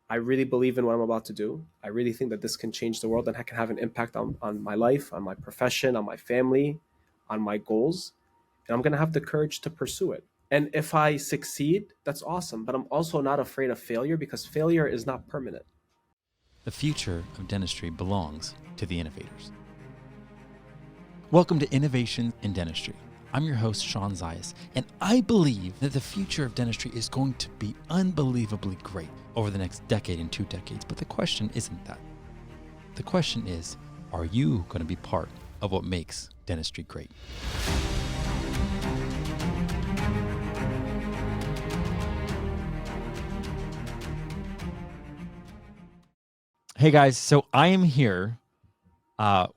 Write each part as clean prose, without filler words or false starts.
I really believe in what I'm about to do. I really think that this can change the world and I can have an impact on my life, on my profession, on my family, on my goals. And I'm going to have the courage to pursue it. And if I succeed, that's awesome. But I'm also not afraid of failure because failure is not permanent. The future of dentistry belongs to the innovators. Welcome to Innovation in Dentistry. I'm your host, Sean Zayas, and I believe that the future of dentistry is going to be unbelievably great over the next decade and 2 decades. But the question isn't that. The question is, are you going to be part of what makes dentistry great? Hey guys, so I am here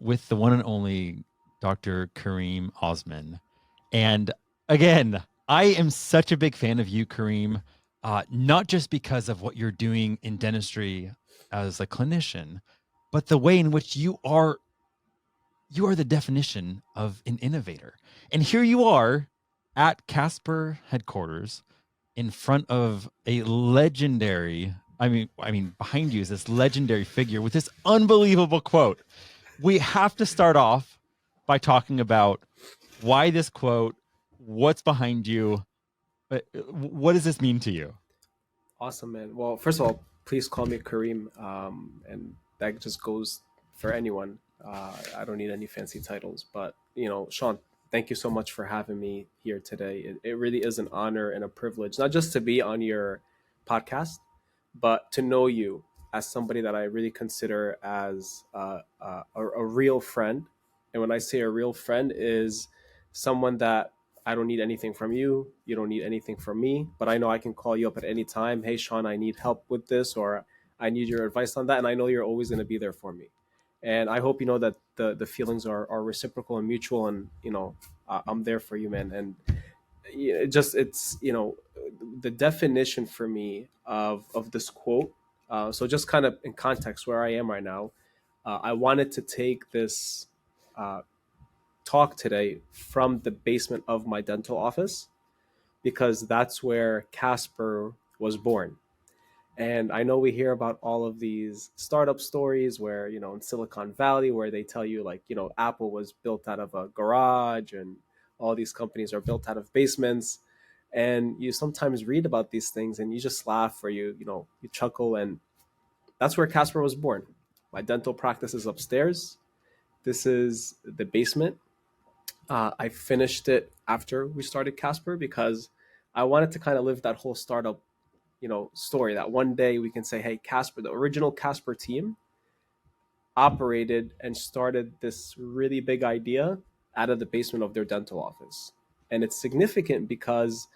with the one and only Dr. Kareem Osman. And again, I am such a big fan of you, Kareem, not just because of what you're doing in dentistry as a clinician, but the way in which you are the definition of an innovator. And here you are at Casper headquarters in front of a legendary, I mean, behind you is this legendary figure with this unbelievable quote. We have to start off by talking about why this quote, what's behind you, what does this mean to you? Awesome, man. Well, first of all, please call me Kareem. And that just goes for anyone. I don't need any fancy titles. But, Sean, thank you so much for having me here today. It really is an honor and a privilege, not just to be on your podcast, but to know you as somebody that I really consider as a real friend. And when I say a real friend, is someone that I don't need anything from you. You don't need anything from me. But I know I can call you up at any time. Hey, Sean, I need help with this, or I need your advice on that. And I know you're always going to be there for me. And I hope you know that the feelings are reciprocal and mutual. And, I'm there for you, man. And it's the definition for me of this quote. So just kind of in context where I am right now, I wanted to take this uh, talk today from the basement of my dental office because that's where Casper was born. And I know we hear about all of these startup stories where, in Silicon Valley, where they tell you, like, Apple was built out of a garage and all these companies are built out of basements. And you sometimes read about these things and you just laugh or you chuckle. And that's where Casper was born. My dental practice is upstairs. This is the basement. I finished it after we started Casper because I wanted to kind of live that whole startup, story that one day we can say, hey, Casper, the original Casper team operated and started this really big idea out of the basement of their dental office. And it's significant because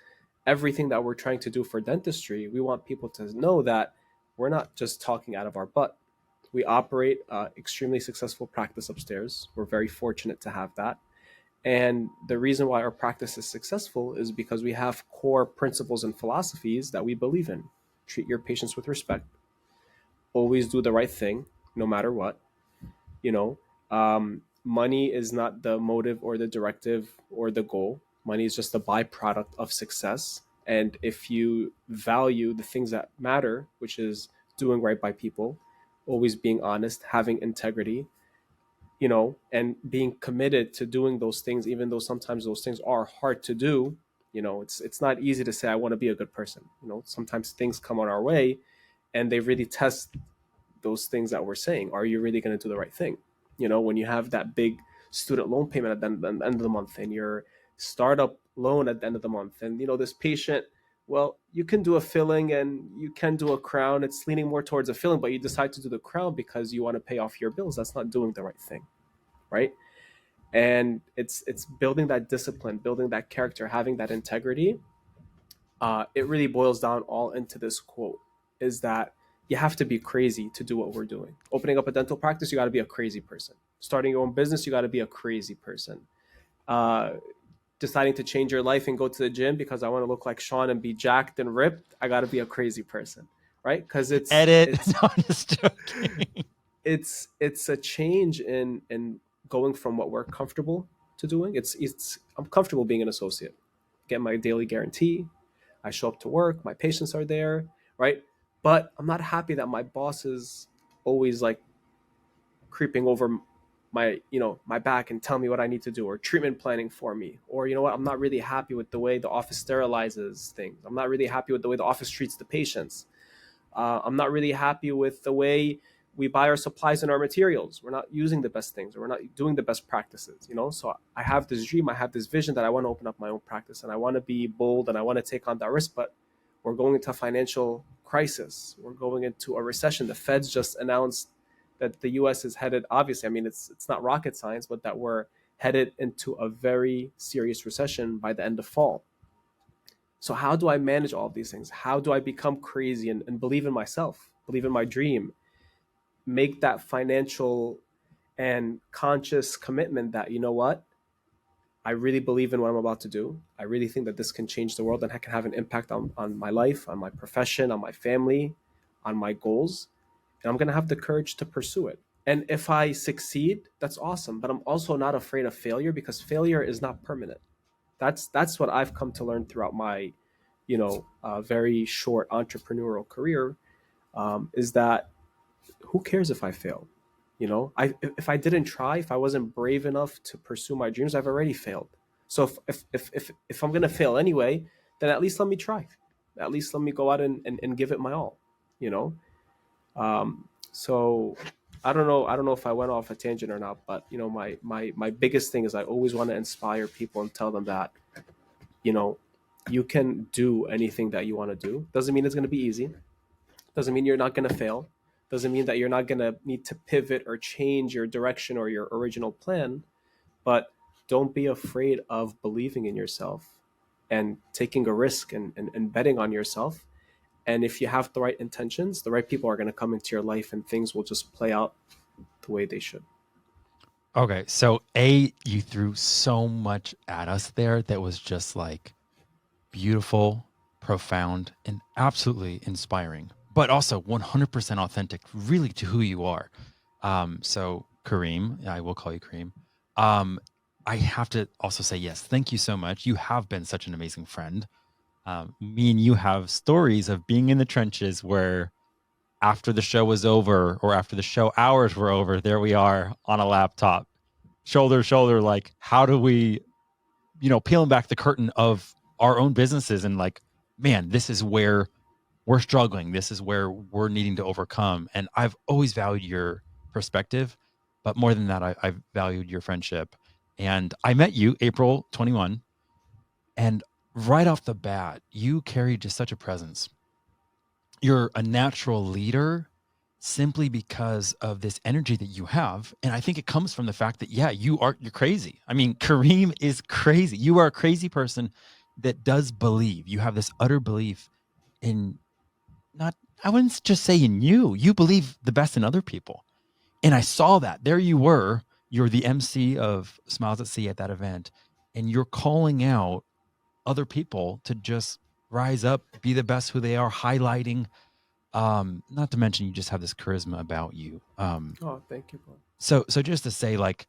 everything that we're trying to do for dentistry, we want people to know that we're not just talking out of our butt. We operate extremely successful practice upstairs. We're very fortunate to have that. And the reason why our practice is successful is because we have core principles and philosophies that we believe in. Treat your patients with respect. Always do the right thing, no matter what. Money is not the motive or the directive or the goal. Money is just a byproduct of success. And if you value the things that matter, which is doing right by people, always being honest, having integrity, and being committed to doing those things, even though sometimes those things are hard to do. It's not easy to say I want to be a good person. Sometimes things come on our way, and they really test those things that we're saying. Are you really going to do the right thing? When you have that big student loan payment at the end of the month, and your startup loan at the end of the month, and this patient, well, you can do a filling and you can do a crown. It's leaning more towards a filling, but you decide to do the crown because you want to pay off your bills. That's not doing the right thing, right? And it's building that discipline, building that character, having that integrity. It really boils down all into this quote: is that you have to be crazy to do what we're doing. Opening up a dental practice, you got to be a crazy person. Starting your own business, you got to be a crazy person. Uh, Deciding to change your life and go to the gym because I want to look like Sean and be jacked and ripped, I got to be a crazy person, right? Because it's Edit. it's No, I'm just joking. it's a change in going from what we're comfortable to doing. It's I'm comfortable being an associate, get my daily guarantee. I show up to work, my patients are there, right? But I'm not happy that my boss is always like creeping over my, my back and telling me what I need to do, or treatment planning for me. Or, you know what, I'm not really happy with the way the office sterilizes things. I'm not really happy with the way the office treats the patients. I'm not really happy with the way we buy our supplies and our materials. We're not using the best things, or we're not doing the best practices, So I have this dream, I have this vision that I want to open up my own practice, and I want to be bold, and I want to take on that risk. But we're going into a financial crisis. We're going into a recession. The Feds just announced that the US is headed, obviously, I mean, it's not rocket science, but that we're headed into a very serious recession by the end of fall. So how do I manage all of these things? How do I become crazy and believe in myself, believe in my dream, make that financial and conscious commitment that, you know what, I really believe in what I'm about to do. I really think that this can change the world, and I can have an impact on my life, on my profession, on my family, on my goals. And I'm going to have the courage to pursue it. And if I succeed, that's awesome. But I'm also not afraid of failure, because failure is not permanent. That's what I've come to learn throughout my, very short entrepreneurial career, is that who cares if I fail? If I didn't try, if I wasn't brave enough to pursue my dreams, I've already failed. So if I'm gonna fail anyway, then at least let me try. At least let me go out and give it my all. You know. So I don't know if I went off a tangent or not, but my biggest thing is I always want to inspire people and tell them that you know you can do anything that you want to do. Doesn't mean it's going to be easy. Doesn't mean you're not going to fail. Doesn't mean that you're not going to need to pivot or change your direction or your original plan. But don't be afraid of believing in yourself and taking a risk, and betting on yourself. And if you have the right intentions, the right people are going to come into your life, and things will just play out the way they should. Okay, so you threw so much at us there that was just like beautiful, profound, and absolutely inspiring, but also 100% authentic, really, to who you are. So Kareem, I will call you Kareem. Um, I have to also say yes, thank you so much. You have been such an amazing friend. Me and you have stories of being in the trenches where after the show was over or after the show hours were over, there we are on a laptop, shoulder to shoulder, like, how do we, peeling back the curtain of our own businesses and like, man, this is where we're struggling. This is where we're needing to overcome. And I've always valued your perspective, but more than that, I've valued your friendship. And I met you April 21, and right off the bat, you carried just such a presence. You're a natural leader simply because of this energy that you have. And I think it comes from the fact that, yeah, you're crazy. I mean, Kareem is crazy. You are a crazy person that does believe. You have this utter belief in, not, I wouldn't just say in you believe the best in other people. And I saw that. There you were. You're the MC of Smiles at Sea at that event. And you're calling out other people to just rise up, be the best who they are, highlighting, not to mention you just have this charisma about you. Oh, thank you, bro. So just to say, like,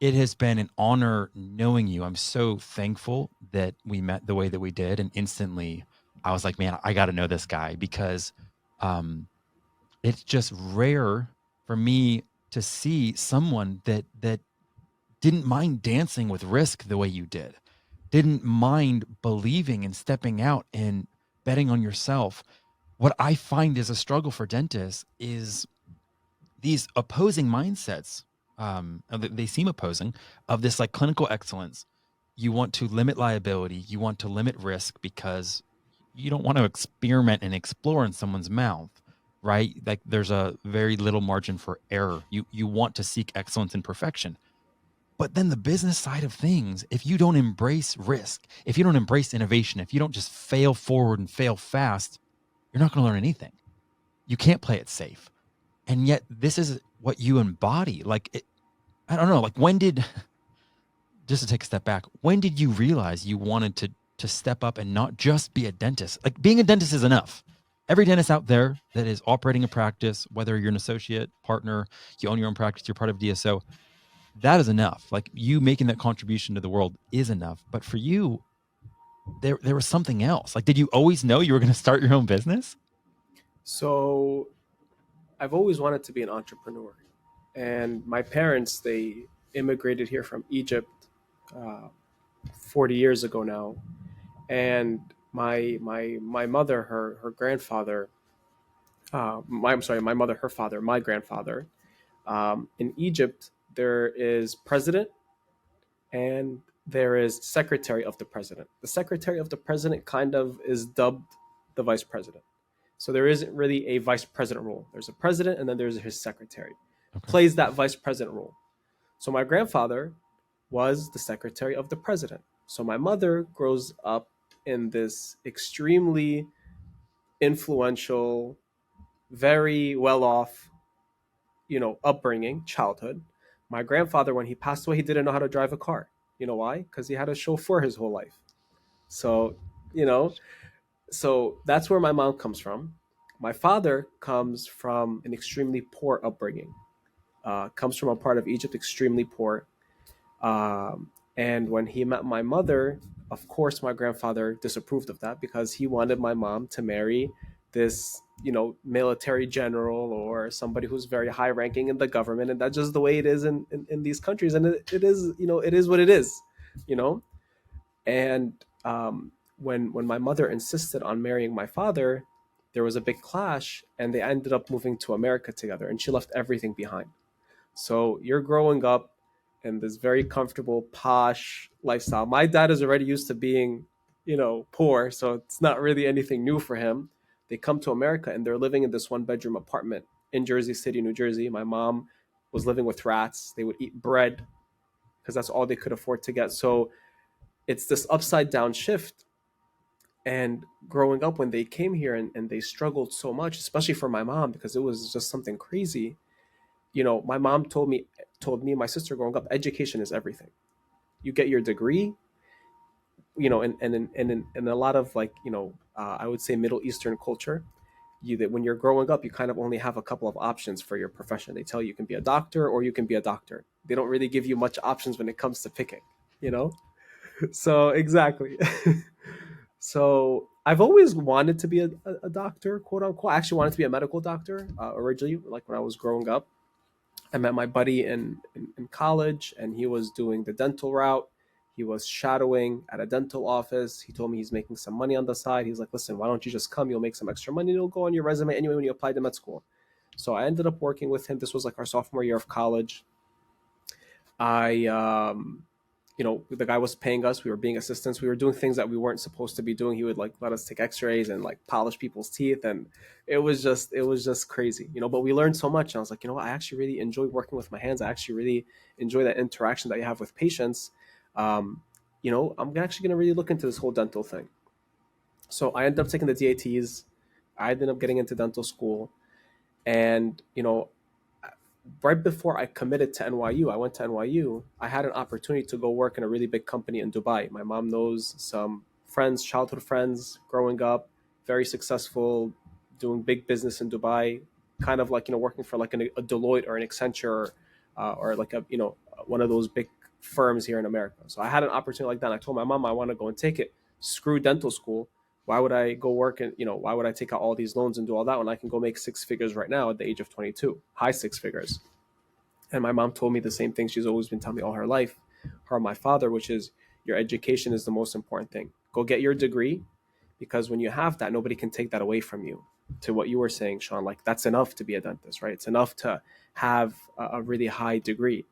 it has been an honor knowing you. I'm so thankful that we met the way that we did, and instantly I was like, man, I got to know this guy, because um it's just rare for me to see someone that didn't mind dancing with risk the way you did, didn't mind believing and stepping out and betting on yourself. What I find is a struggle for dentists is these opposing mindsets. They seem opposing, of this like clinical excellence. You want to limit liability, you want to limit risk because you don't want to experiment and explore in someone's mouth, right? Like, there's a very little margin for error. You want to seek excellence and perfection. But then the business side of things, if you don't embrace risk, if you don't embrace innovation, if you don't just fail forward and fail fast, you're not going to learn anything. You can't play it safe. And yet this is what you embody. Like, I don't know, like, when did, just to take a step back, when did you realize you wanted to step up and not just be a dentist? Like, being a dentist is enough. Every dentist out there that is operating a practice, whether you're an associate, partner, you own your own practice, you're part of DSO, that is enough. Like, you making that contribution to the world is enough. But for you, there was something else. Like, did you always know you were going to start your own business? So I've always wanted to be an entrepreneur, and my parents, they immigrated here from Egypt uh, 40 years ago now, and my mother, her grandfather, I'm sorry, my mother, her father, my grandfather, in Egypt there is president and there is secretary of the president. The secretary of the president kind of is dubbed the vice president. So there isn't really a vice president role. There's a president and then there's his secretary. Okay. Plays that vice president role. So my grandfather was the secretary of the president. So my mother grows up in this extremely influential, very well off, upbringing, childhood. My grandfather, when he passed away, he didn't know how to drive a car. You know why? Because he had a chauffeur his whole life. So, you know, so that's where my mom comes from. My father comes from an extremely poor upbringing. Comes from a part of Egypt extremely poor. And when he met my mother, of course, my grandfather disapproved of that because he wanted my mom to marry this, military general or somebody who's very high ranking in the government. And that's just the way it is in these countries. And it is, it is what it is, you know? And when my mother insisted on marrying my father, there was a big clash and they ended up moving to America together and she left everything behind. So you're growing up in this very comfortable, posh lifestyle. My dad is already used to being, poor, so it's not really anything new for him. They come to America and they're living in this one bedroom apartment in Jersey City, New Jersey. My mom was living with rats. They would eat bread because that's all they could afford to get. So it's this upside down shift. And growing up, when they came here and they struggled so much, especially for my mom, because it was just something crazy. My mom told me and my sister growing up, education is everything. You get your degree, and in a lot of, like, I would say Middle Eastern culture, that when you're growing up, you kind of only have a couple of options for your profession. They tell you can be a doctor or you can be a doctor. They don't really give you much options when it comes to picking, you know? So exactly. So I've always wanted to be a doctor, quote unquote. I actually wanted to be a medical doctor originally, like when I was growing up. I met my buddy in college, and he was doing the dental route. He was shadowing at a dental office. He told me he's making some money on the side. He's like, listen, why don't you just come? You'll make some extra money. It'll go on your resume anyway when you apply to med school. So I ended up working with him. This was like our sophomore year of college. I the guy was paying us. We were being assistants. We were doing things that we weren't supposed to be doing. He would like let us take x-rays and like polish people's teeth, and it was just crazy, but we learned so much. And I was like, what, I actually really enjoy working with my hands. I actually really enjoy that interaction that you have with patients. I'm actually going to really look into this whole dental thing. So I ended up taking the DATs. I ended up getting into dental school. And right before I committed to NYU, I went to NYU. I had an opportunity to go work in a really big company in Dubai. My mom knows some friends, childhood friends, growing up, very successful, doing big business in Dubai, kind of like, working for like a Deloitte or an Accenture, or like one of those big firms here in America. So I had an opportunity like that. And I told my mom I want to go and take it. Screw dental school. Why would I go work and, why would I take out all these loans and do all that when I can go make six figures right now at the age of 22, high six figures? And my mom told me the same thing she's always been telling me all her life, her and my father, which is your education is the most important thing. Go get your degree, because when you have that, nobody can take that away from you. To what you were saying, Sean, like that's enough to be a dentist, right? It's enough to have a really high degree.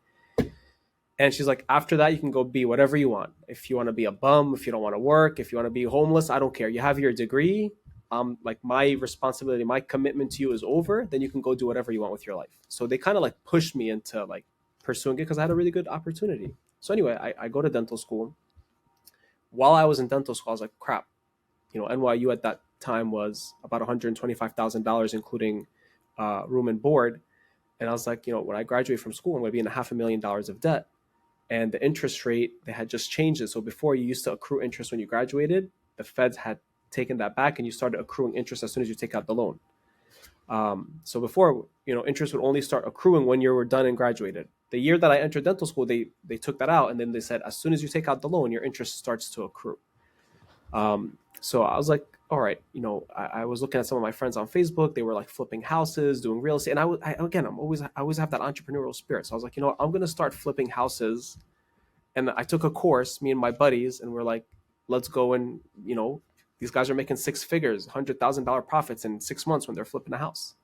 And she's like, after that, you can go be whatever you want. If you want to be a bum, if you don't want to work, if you want to be homeless, I don't care. You have your degree. Like my responsibility, my commitment to you is over. Then you can go do whatever you want with your life. So they kind of like pushed me into like pursuing it because I had a really good opportunity. So anyway, I go to dental school. While I was in dental school, I was like, crap. NYU at that time was about $125,000, including room and board. And I was like, when I graduate from school, I'm going to be in $500,000 of debt, and the interest rate, they had just changed it. So before, you used to accrue interest when you graduated. The feds had taken that back, and you started accruing interest as soon as you take out the loan. So before, interest would only start accruing when you were done and graduated. The year that I entered dental school, they took that out, and then they said as soon as you take out the loan, your interest starts to accrue. So I was like, all right, I was looking at some of my friends on Facebook. They were like flipping houses, doing real estate, and again, I always have that entrepreneurial spirit. So I was like, I'm going to start flipping houses. And I took a course, me and my buddies, and we're like, let's go and these guys are making six figures, $100,000 profits in 6 months when they're flipping a house.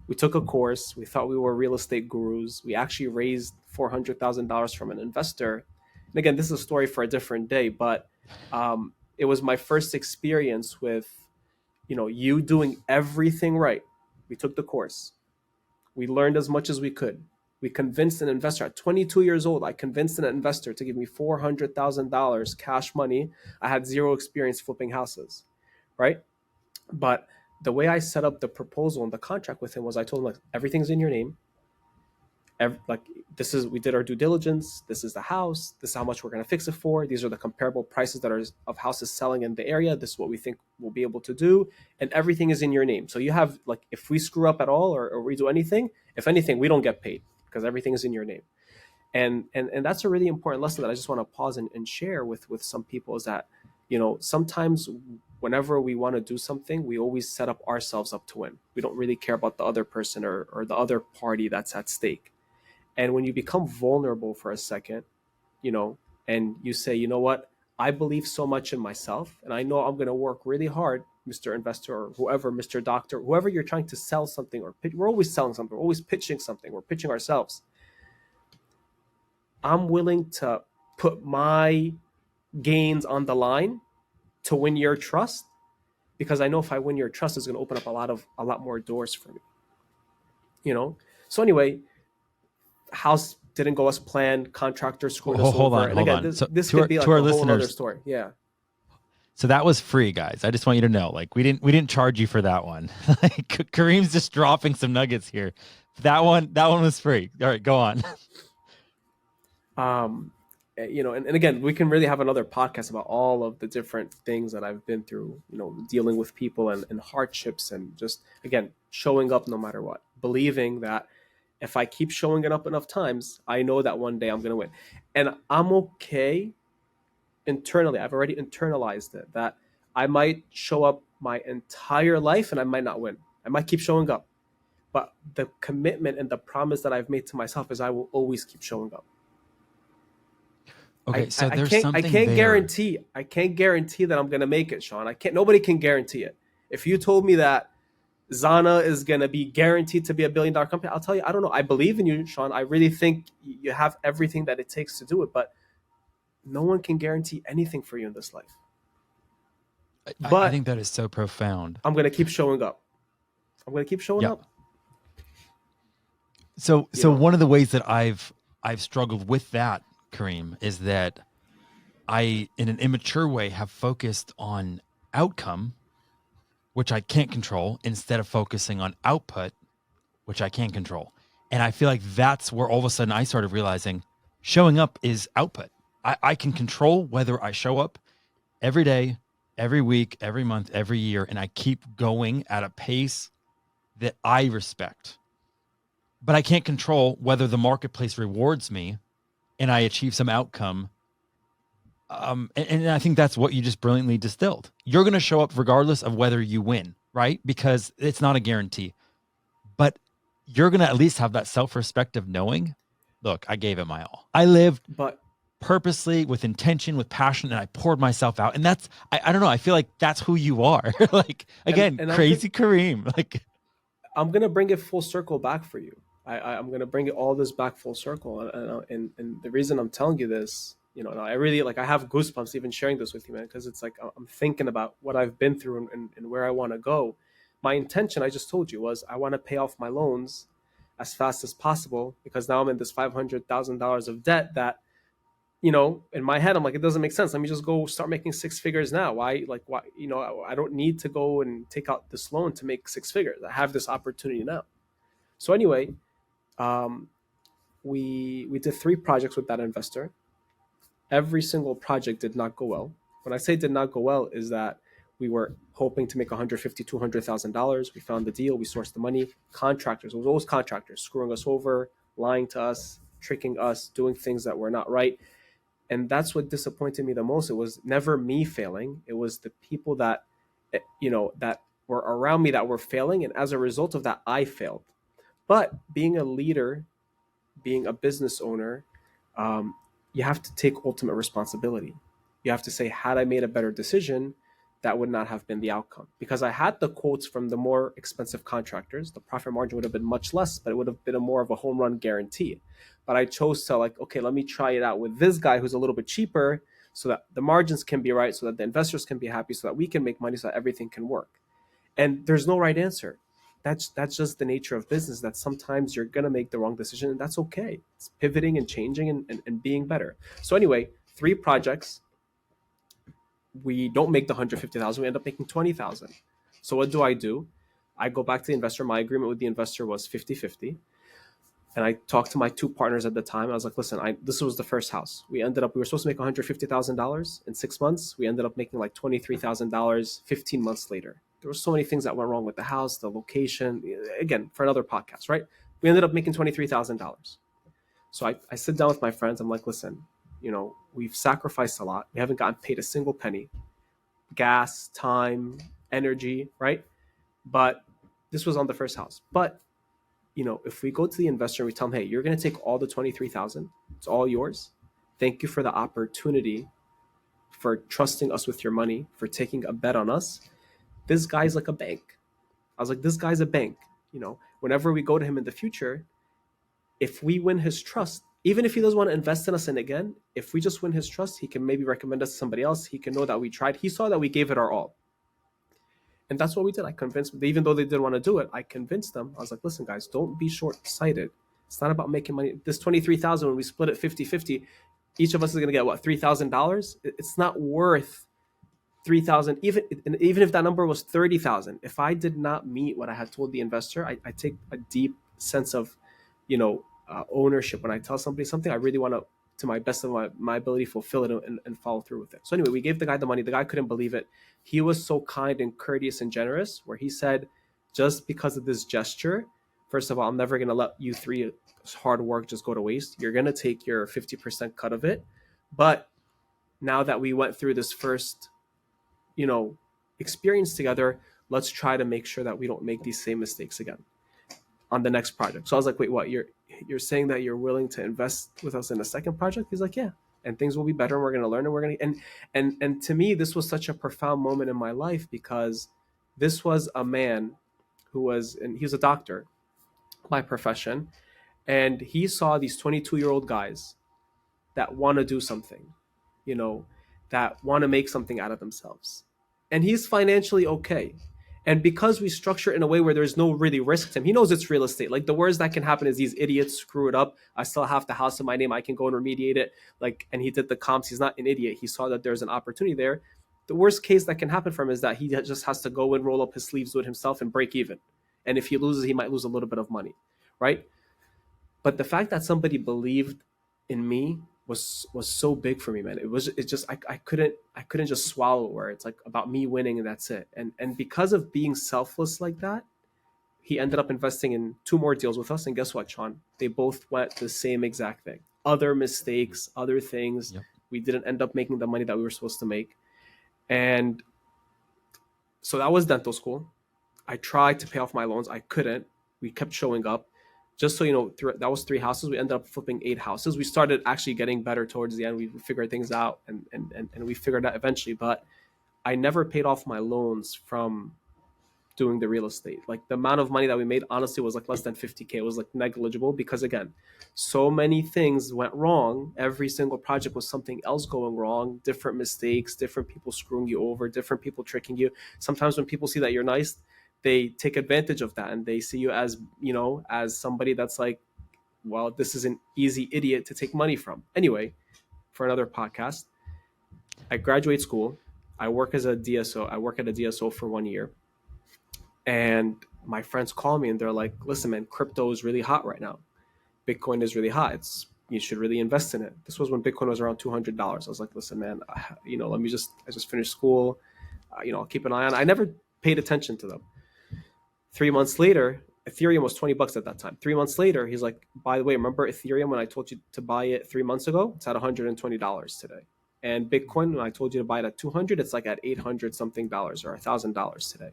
We took a course. We thought we were real estate gurus. We actually raised $400,000 from an investor. And again, this is a story for a different day, but it was my first experience with, you doing everything right. We took the course. We learned as much as we could. We convinced an investor at 22 years old. I convinced an investor to give me $400,000 cash money. I had zero experience flipping houses, right? But the way I set up the proposal and the contract with him was I told him, like, everything's in your name. Like, we did our due diligence. This is the house. This is how much we're going to fix it for. These are the comparable prices that are of houses selling in the area. This is what we think we'll be able to do. And everything is in your name. So you have, like, if we screw up at all or we do anything, if anything, we don't get paid because everything is in your name. And that's a really important lesson that I just want to pause and share with some people, is that, sometimes whenever we want to do something, we always set up ourselves up to win. We don't really care about the other person or the other party that's at stake. And when you become vulnerable for a second, and you say, you know what, I believe so much in myself, and I know I'm going to work really hard, Mr. Investor, or whoever, Mr. Doctor, whoever you're trying to sell something or pitch. We're always selling something. We're always pitching something. We're pitching ourselves. I'm willing to put my gains on the line to win your trust, because I know if I win your trust, it's going to open up a lot more doors for me. So anyway, house didn't go as planned. Contractor screwed us Hold over. on, And hold again, on. So this to could be like our a whole other listeners, story. Yeah. so that was free, guys. I just want you to know, like, we didn't charge you for that one. Like, Kareem's just dropping some nuggets here. That one was free. All right, go on. And again, we can really have another podcast about all of the different things that I've been through, dealing with people and hardships, and just, again, showing up no matter what, believing that if I keep showing it up enough times, I know that one day I'm going to win. And I'm okay internally. I've already internalized it, that I might show up my entire life and I might not win. I might keep showing up. But the commitment and the promise that I've made to myself is I will always keep showing up. Okay, so there's I something can't there. guarantee that I'm gonna make it, Sean. Nobody can guarantee it. If you told me that Zana is gonna be guaranteed to be $1 billion company, I'll tell you, I don't know. I believe in you, Sean. I really think you have everything that it takes to do it, but no one can guarantee anything for you in this life. I But think that is so profound. I'm gonna keep showing up. I'm gonna keep showing Yeah. up. So one of the ways that I've struggled with that, Kareem, is that I, in an immature way, have focused on outcome, which I can't control, instead of focusing on output, which I can control. And I feel like that's where all of a sudden I started realizing showing up is output. I can control whether I show up every day, every week, every month, every year, and I keep going at a pace that I respect. But I can't control whether the marketplace rewards me and I achieve some outcome. And I think that's what you just brilliantly distilled. You're going to show up regardless of whether you win, right? Because it's not a guarantee. But you're going to at least have that self-respect of knowing, look, I gave it my all. I lived But purposely, with intention, with passion, and I poured myself out. And that's, I don't know, I feel like that's who you are. Like, again, and crazy Kareem. Like, I'm gonna bring it full circle back for you. I'm gonna bring it all this back full circle, and the reason I'm telling you this, and I really, like, I have goosebumps even sharing this with you, man, because it's like I'm thinking about what I've been through and where I want to go. My intention, I just told you, was I want to pay off my loans as fast as possible, because now I'm in this $500,000 of debt that, in my head, I'm like, it doesn't make sense. Let me just go start making six figures now. Why, I don't need to go and take out this loan to make six figures. I have this opportunity now. So anyway, um, we did 3 projects with that investor. Every single project did not go well. When I say did not go well, is that we were hoping to make $150,000, $200,000. We found the deal. We sourced the money. Contractors, it was always contractors screwing us over, lying to us, tricking us, doing things that were not right. And that's what disappointed me the most. It was never me failing. It was the people that that were around me that were failing. And as a result of that, I failed. But being a leader, being a business owner, um, you have to take ultimate responsibility. You have to say, had I made a better decision, that would not have been the outcome. Because I had the quotes from the more expensive contractors, the profit margin would have been much less, but it would have been a more of a home run guarantee. But I chose to, like, okay, let me try it out with this guy who's a little bit cheaper, so that the margins can be right, so that the investors can be happy, so that we can make money, so that everything can work. And there's no right answer. That's just the nature of business, that sometimes you're gonna make the wrong decision, and that's okay. It's pivoting and changing, and being better. So anyway, 3 projects, we don't make the 150,000, we end up making 20,000. So what do? I go back to the investor. My agreement with the investor was 50-50. And I talked to my 2 partners at the time. I was like, listen, this was the first house. We were supposed to make $150,000 in 6 months. We ended up making like $23,000 15 months later. There were so many things that went wrong with the house, the location. Again, for another podcast, right? We ended up making $23,000. So I sit down with my friends. I'm like, listen, we've sacrificed a lot. We haven't gotten paid a single penny. Gas, time, energy, right? But this was on the first house. But if we go to the investor and we tell him, hey, you're going to take all the 23,000, it's all yours. Thank you for the opportunity, for trusting us with your money, for taking a bet on us. This guy's like a bank. I was like, this guy's a bank. Whenever we go to him in the future, if we win his trust, even if he doesn't want to invest in us and again, if we just win his trust, he can maybe recommend us to somebody else. He can know that we tried. He saw that we gave it our all. And that's what we did. I convinced them, even though they didn't want to do it, I convinced them. I was like, listen, guys, don't be short-sighted. It's not about making money. This 23,000, when we split it 50-50, each of us is going to get what, $3,000? It's not worth 3,000, even if that number was 30,000. If I did not meet what I had told the investor, I take a deep sense of, ownership. When I tell somebody something, I really want to my best of my ability, fulfill it and follow through with it. So anyway, we gave the guy the money. The guy couldn't believe it. He was so kind and courteous and generous, where he said, just because of this gesture, first of all, I'm never going to let you 3 hard work just go to waste. You're going to take your 50% cut of it. But now that we went through this first, experience together, let's try to make sure that we don't make these same mistakes again on the next project. So I was like, wait, what? You're saying that you're willing to invest with us in a second project? He's like, yeah. And things will be better, and we're going to learn, and we're going to, and to me, this was such a profound moment in my life, because this was a man and he was a doctor by profession, and he saw these 22-year-old guys that want to do something, you know, that want to make something out of themselves. And he's financially okay. And because we structure it in a way where there's no really risk to him, he knows it's real estate. Like, the worst that can happen is these idiots screw it up. I still have the house in my name. I can go and remediate it. Like, and he did the comps. He's not an idiot. He saw that there's an opportunity there. The worst case that can happen for him is that he just has to go and roll up his sleeves, do it himself, and break even. And if he loses, he might lose a little bit of money, right? But the fact that somebody believed in me was so big for me, man. It just I couldn't just swallow it, where it's like about me winning and that's it. And because of being selfless like that, he ended up investing in 2 more deals with us. And guess what, Sean? They both went the same exact thing. Other mistakes, other things. Yep. We didn't end up making the money that we were supposed to make. And so that was dental school. I tried to pay off my loans. I couldn't. We kept showing up. Just so you know, that was 3 houses. We ended up flipping 8 houses. We started actually getting better towards the end. We figured things out, and we figured out eventually. But I never paid off my loans from doing the real estate. Like, the amount of money that we made, honestly, was like less than 50K. It was like negligible, because again, so many things went wrong. Every single project was something else going wrong, different mistakes, different people screwing you over, different people tricking you. Sometimes when people see that you're nice, they take advantage of that, and they see you as, as somebody that's like, well, this is an easy idiot to take money from. Anyway, for another podcast, I graduate school. I work as a DSO. I work at a DSO for 1 year. And my friends call me and they're like, listen, man, crypto is really hot right now. Bitcoin is really hot. You should really invest in it. This was when Bitcoin was around $200. I was like, listen, man, I just finished school. I'll keep an eye on it. I never paid attention to them. 3 months later, Ethereum was $20 at that time. 3 months later, he's like, by the way, remember Ethereum when I told you to buy it 3 months ago? It's at $120 today. And Bitcoin, when I told you to buy it at 200, it's like at 800 something dollars or $1,000 today.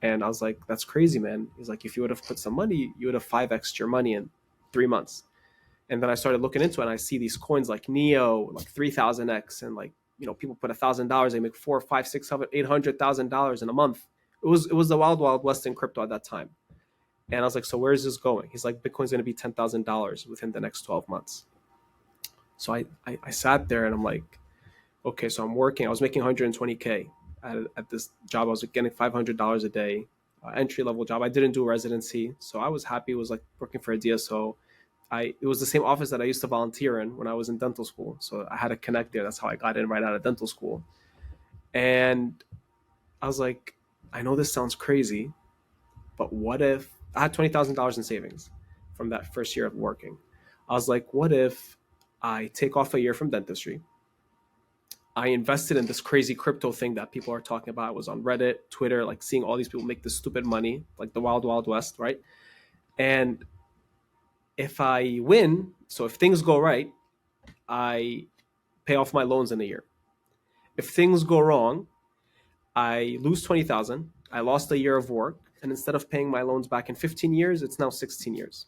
And I was like, that's crazy, man. He's like, if you would have put some money, you would have 5x your money in 3 months. And then I started looking into it, and I see these coins like Neo, like 3000x, and like, people put $1,000, they make four, five, six, seven, $800,000 in a month. It was the wild, wild west in crypto at that time. And I was like, so where is this going? He's like, Bitcoin's going to be $10,000 within the next 12 months. So I sat there and I'm like, okay, so I'm working. I was making 120K at this job. I was getting $500 a day, entry level job. I didn't do residency, so I was happy. It was like working for a DSO. It was the same office that I used to volunteer in when I was in dental school. So I had to connect there. That's how I got in right out of dental school. And I was like, I know this sounds crazy, but what if I had $20,000 in savings from that first year of working? I was like, what if I take off a year from dentistry? I invested in this crazy crypto thing that people are talking about. I was on Reddit, Twitter, like seeing all these people make this stupid money, like the wild, wild west, right? And if I win, so if things go right, I pay off my loans in a year. If things go wrong, I lose 20,000. I lost a year of work, and instead of paying my loans back in 15 years, it's now 16 years.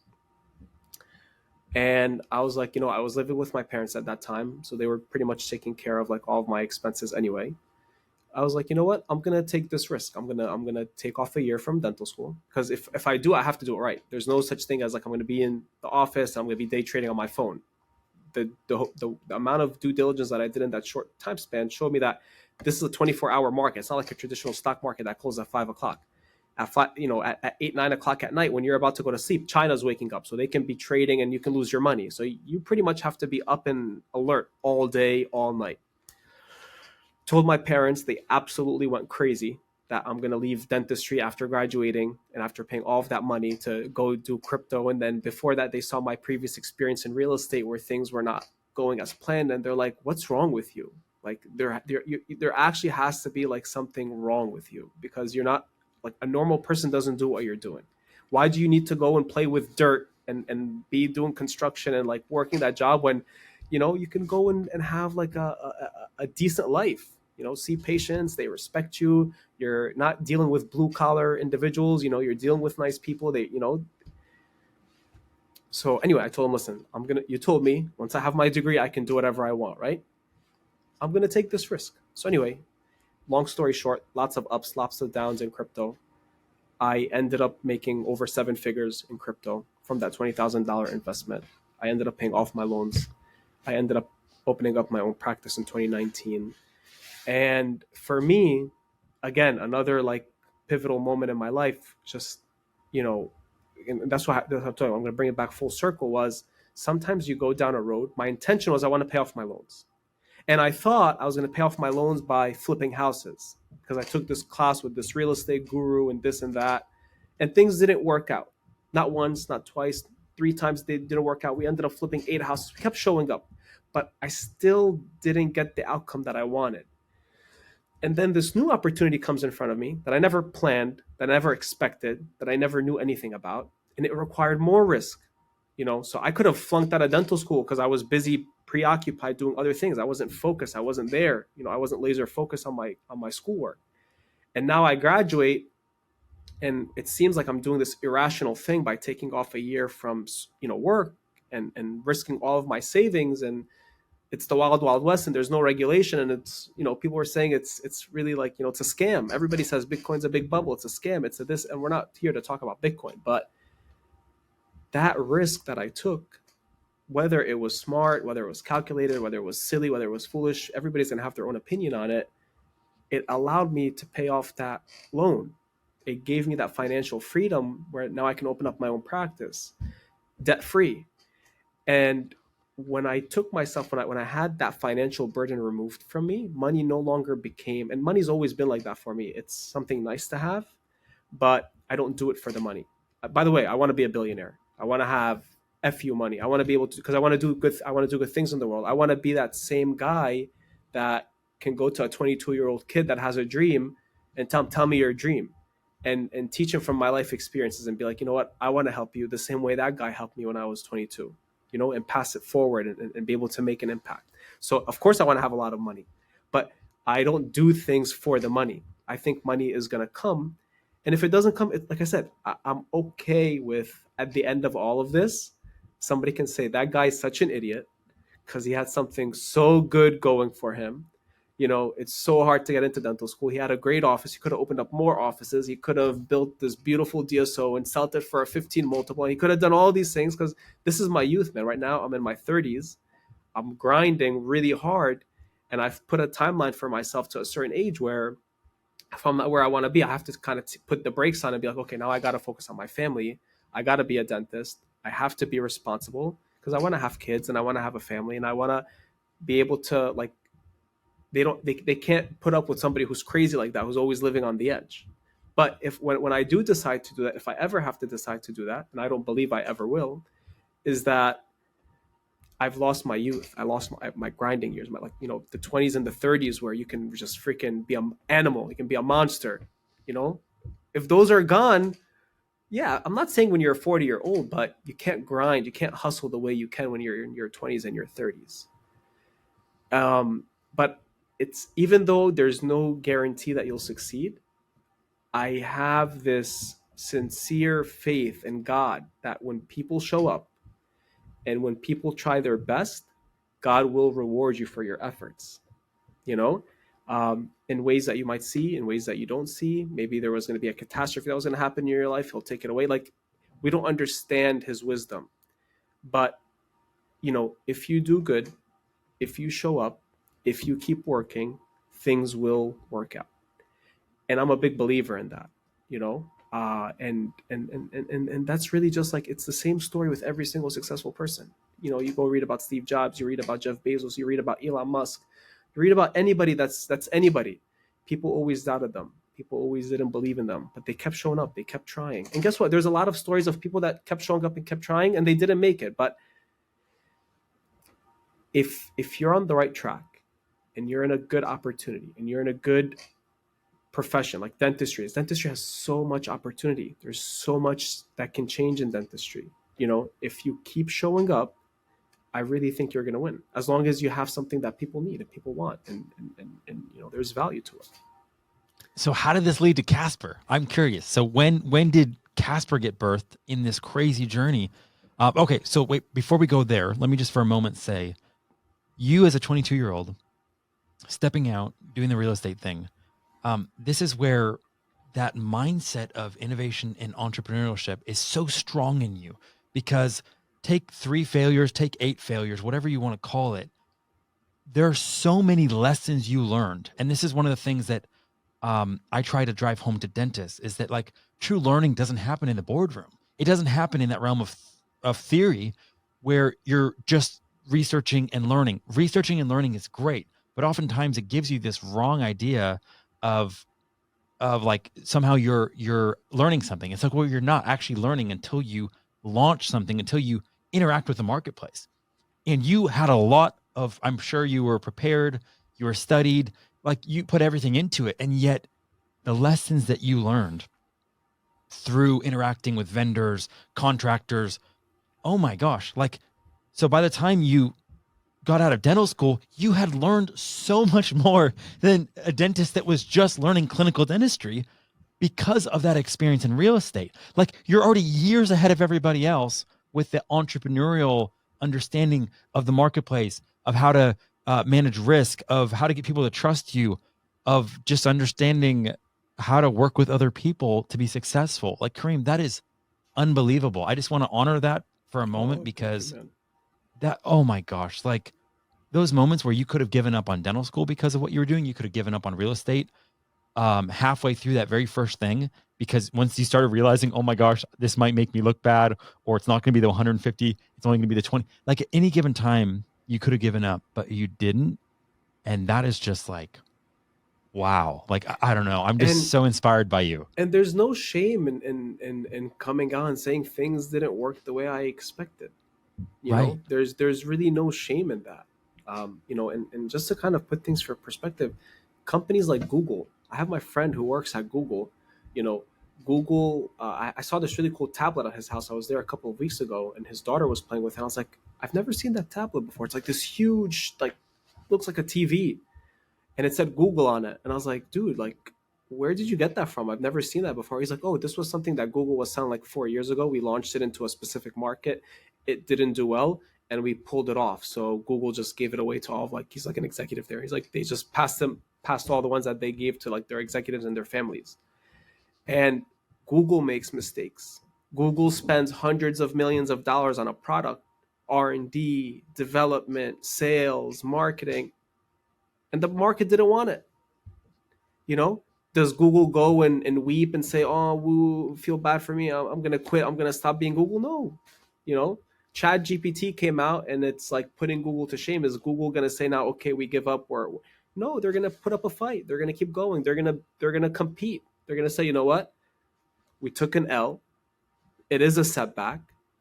And I was like, I was living with my parents at that time, so they were pretty much taking care of like all of my expenses anyway. I was like, you know what? I'm gonna take this risk. I'm gonna take off a year from dental school, because if I do, I have to do it right. There's no such thing as like I'm gonna be in the office. I'm gonna be day trading on my phone. The amount of due diligence that I did in that short time span showed me that this is a 24-hour market. It's not like a traditional stock market that closes at 5 o'clock. At 8, 9 o'clock at night when you're about to go to sleep, China's waking up, so they can be trading and you can lose your money. So you pretty much have to be up and alert all day, all night. Told my parents, they absolutely went crazy that I'm going to leave dentistry after graduating and after paying all of that money to go do crypto. And then before that, they saw my previous experience in real estate where things were not going as planned. And they're like, what's wrong with you? Like there actually has to be like something wrong with you, because you're not like a normal person doesn't do what you're doing. Why do you need to go and play with dirt and be doing construction and like working that job when, you can go and have like a decent life, see patients, they respect you. You're not dealing with blue collar individuals, you're dealing with nice people. So anyway, I told him, listen, you told me once I have my degree, I can do whatever I want, right? I'm going to take this risk. So anyway, long story short, lots of ups, lots of downs in crypto. I ended up making over 7 figures in crypto from that $20,000 investment. I ended up paying off my loans. I ended up opening up my own practice in 2019. And for me, again, another like pivotal moment in my life, just, you know, and that's what I'm going to bring it back full circle, was sometimes you go down a road. My intention was I want to pay off my loans. And I thought I was going to pay off my loans by flipping houses, because I took this class with this real estate guru and this and that. And things didn't work out. Not once, not twice, 3 times they didn't work out. We ended up flipping 8 houses. We kept showing up, but I still didn't get the outcome that I wanted. And then this new opportunity comes in front of me that I never planned, that I never expected, that I never knew anything about. And it required more risk. So I could have flunked out of dental school because I was busy, preoccupied doing other things. I wasn't focused. I wasn't there. I wasn't laser focused on my schoolwork. And now I graduate, and it seems like I'm doing this irrational thing by taking off a year from work and risking all of my savings. And it's the wild, wild west, and there's no regulation. And it's, people are saying it's really like, it's a scam. Everybody says Bitcoin's a big bubble. It's a scam. It's a this. And we're not here to talk about Bitcoin, but that risk that I took, whether it was smart, whether it was calculated, whether it was silly, whether it was foolish, everybody's going to have their own opinion on it. It allowed me to pay off that loan. It gave me that financial freedom where now I can open up my own practice debt free. And when I took myself, when I had that financial burden removed from me, money no longer became, and money's always been like that for me. It's something nice to have, but I don't do it for the money. By the way, I want to be a billionaire. I want to have FU money. I want to be able to, because I want to do good things in the world. I want to be that same guy that can go to a 22-year-old kid that has a dream and tell me your dream, and teach him from my life experiences and be like, you know what, I want to help you the same way that guy helped me when I was 22, and pass it forward and be able to make an impact. So of course I want to have a lot of money, but I don't do things for the money. I think money is going to come. And if it doesn't come, like I said, I'm okay with, at the end of all of this, somebody can say that guy's such an idiot because he had something so good going for him. You know, it's so hard to get into dental school. He had a great office. He could have opened up more offices. He could have built this beautiful DSO and sold it for a 15 multiple. And he could have done all these things because this is my youth, man. Right now, I'm in my 30s. I'm grinding really hard. And I've put a timeline for myself to a certain age where if I'm not where I want to be, I have to kind of put the brakes on and be like, okay, now I got to focus on my family. I got to be a dentist. I have to be responsible because I want to have kids and I want to have a family and I want to be able to, like, they can't put up with somebody who's crazy like that, who's always living on the edge. But if when I do decide to do that, if I ever have to decide to do that, and I don't believe I ever will, is that I've lost my youth. I lost my grinding years, my, like, you know, the 20s and the 30s where you can just freaking be an animal, you can be a monster, you know? If those are gone, yeah, I'm not saying when you're 40-year-old, but you can't grind, you can't hustle the way you can when you're in your 20s and your 30s. But it's, even though there's no guarantee that you'll succeed, I have this sincere faith in God that when people show up and when people try their best, God will reward you for your efforts, you know, in ways that you might see, in ways that you don't see. Maybe there was going to be a catastrophe that was going to happen in your life. He'll take it away. Like, we don't understand his wisdom. But, you know, if you do good, if you show up, if you keep working, things will work out. And I'm a big believer in that, you know. And that's really just like, it's the same story with every single successful person. You know, you go read about Steve Jobs, you read about Jeff Bezos, you read about Elon Musk, you read about anybody that's anybody. People always doubted them. People always didn't believe in them, but they kept showing up. They kept trying. And guess what? There's a lot of stories of people that kept showing up and kept trying, and they didn't make it. But if you're on the right track, and you're in a good opportunity, and you're in a good profession like dentistry has so much opportunity. There's so much that can change in dentistry. You know, if you keep showing up, I really think you're going to win, as long as you have something that people need and people want, and you know, there's value to it. So how did this lead to Casper? I'm curious. So when did Casper get birthed in this crazy journey? Okay, so wait, before we go there, let me just for a moment say, you as a 22-year-old stepping out, doing the real estate thing, this is where that mindset of innovation and entrepreneurship is so strong in you, because take 3 failures, take 8 failures, whatever you want to call it, there are so many lessons you learned. And this is one of the things that I try to drive home to dentists, is that like true learning doesn't happen in the boardroom. It doesn't happen in that realm of theory where you're just researching and learning. Researching and learning is great, but oftentimes it gives you this wrong idea of like somehow you're learning something. It's like, well, you're not actually learning until you launch something, until you interact with the marketplace. And you had a lot of, I'm sure you were prepared, you were studied, like you put everything into it. And yet the lessons that you learned through interacting with vendors, contractors, oh my gosh, like, so by the time you got out of dental school, you had learned so much more than a dentist that was just learning clinical dentistry because of that experience in real estate. Like, you're already years ahead of everybody else with the entrepreneurial understanding of the marketplace, of how to manage risk, of how to get people to trust you, of just understanding how to work with other people to be successful. Like, Kareem, that is unbelievable. I just want to honor that for a moment, Oh, thank you, because man. that, oh my gosh, like those moments where you could have given up on dental school because of what you were doing, you could have given up on real estate halfway through that very first thing, because once you started realizing, oh my gosh, this might make me look bad, or it's not going to be the 150, it's only going to be the 20. Like at any given time, you could have given up, but you didn't. And that is just like, wow. Like, I don't know. I'm just and so inspired by you. and there's no shame in coming out and saying things didn't work the way I expected. You Right. know, there's really no shame in that. You know, and just to kind of put things for perspective, companies like Google, I have my friend who works at Google. You know, Google, I saw this really cool tablet at his house. I was there a couple of weeks ago, and his daughter was playing with it, and I was like, I've never seen that tablet before. It's like this huge, like, looks like a TV, and it said Google on it. And I was like, dude, like, where did you get that from? I've never seen that before. He's like, oh, this was something that Google was selling like 4 years ago. We launched it into a specific market. It didn't do well, and we pulled it off. So Google just gave it away to all of, like, he's like an executive there. He's like, they just passed all the ones that they gave to like their executives and their families. And Google makes mistakes. Google spends hundreds of millions of dollars on a product, R&D, development, sales, marketing, and the market didn't want it. You know, does Google go and weep and say, oh, woo, feel bad for me, I'm gonna quit, I'm gonna stop being Google? No. You know, Chad GPT came out and it's like putting Google to shame. Is Google gonna say now, okay, we give up? Or no, they're gonna put up a fight, they're gonna keep going, they're gonna compete, they're gonna say, you know what, we took an L, it is a setback,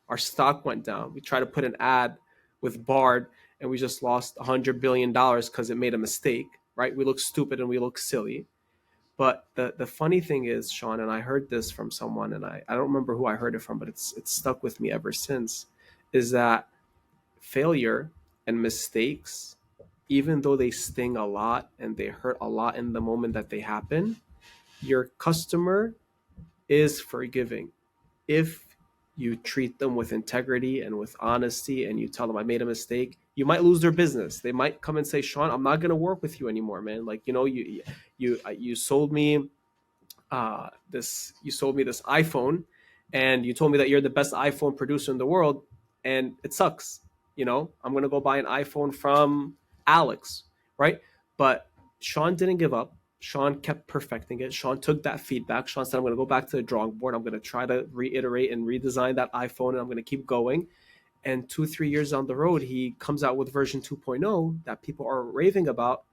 our stock went down, we tried to put an ad with Bard and we just lost $100 billion because it made a mistake, right? We look stupid and we look silly. But the funny thing is, Sean, and I heard this from someone, and I don't remember who I heard it from, but it's stuck with me ever since, is that failure and mistakes, even though they sting a lot and they hurt a lot in the moment that they happen, your customer is forgiving if you treat them with integrity and with honesty and you tell them, I made a mistake. You might lose their business. They might come and say, Sean, I'm not going to work with you anymore, man. Like, you know, you sold me you sold me this iPhone, and you told me that you're the best iPhone producer in the world, and it sucks. You know, I'm gonna go buy an iPhone from Alex, right? But Sean didn't give up. Sean kept perfecting it. Sean took that feedback. Sean said, I'm going to go back to the drawing board. I'm going to try to reiterate and redesign that iPhone, and I'm going to keep going. And 2 3 years down the road, he comes out with version 2.0 that people are raving about.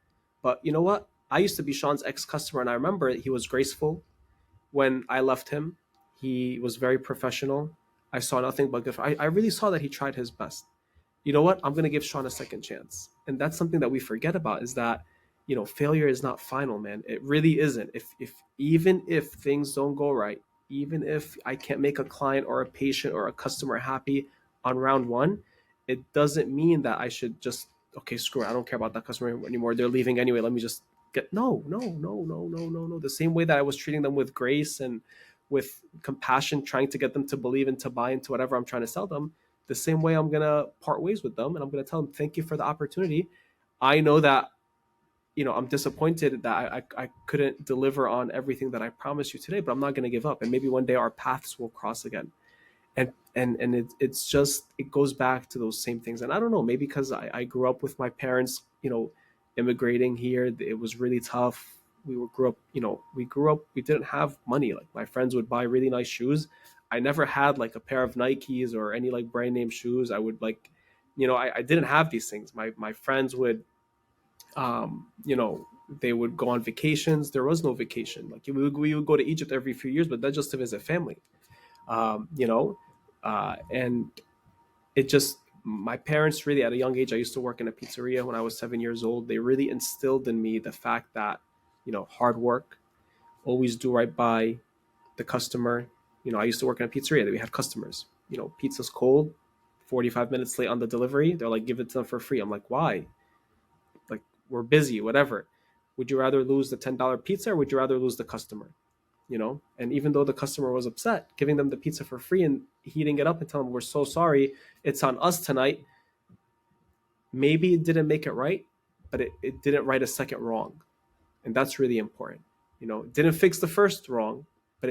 But you know what, I used to be Sean's ex-customer, and I remember he was graceful when I left him. He was very professional. I saw nothing but good. I really saw that he tried his best. You know what, I'm going to give Sean a second chance. And that's something that we forget about, is that, you know, failure is not final, man. It really isn't. If even if things don't go right, even if I can't make a client or a patient or a customer happy on round one, it doesn't mean that I should just, okay, screw it, I don't care about that customer anymore, they're leaving anyway, let me just get, no. The same way that I was treating them with grace and with compassion, trying to get them to believe and to buy into whatever I'm trying to sell them, the same way I'm gonna part ways with them, and I'm gonna tell them, thank you for the opportunity. I know that, you know, I'm disappointed that I couldn't deliver on everything that I promised you today, but I'm not going to give up. And maybe one day our paths will cross again. It's just, it goes back to those same things. And I don't know, maybe because I grew up with my parents, you know, immigrating here, it was really tough. Grew up, you know, we didn't have money. Like, my friends would buy really nice shoes. I never had like a pair of Nikes or any like brand name shoes. I would like, you know, I didn't have these things. My friends would, you know, they would go on vacations. There was no vacation. Like, we would go to Egypt every few years, but that's just to visit family. You know, and it just, my parents really, at a young age, I used to work in a pizzeria when I was 7 years old. They really instilled in me the fact that, you know, hard work, always do right by the customer. You know, I used to work in a pizzeria that we had customers. You know, pizza's cold, 45 minutes late on the delivery. They're like, give it to them for free. I'm like, why? Like, we're busy, whatever. Would you rather lose the $10 pizza, or would you rather lose the customer? You know, and even though the customer was upset, giving them the pizza for free and heating it up and telling them, we're so sorry, it's on us tonight, maybe it didn't make it right, but it didn't right a second wrong. And that's really important. You know, it didn't fix the first wrong, but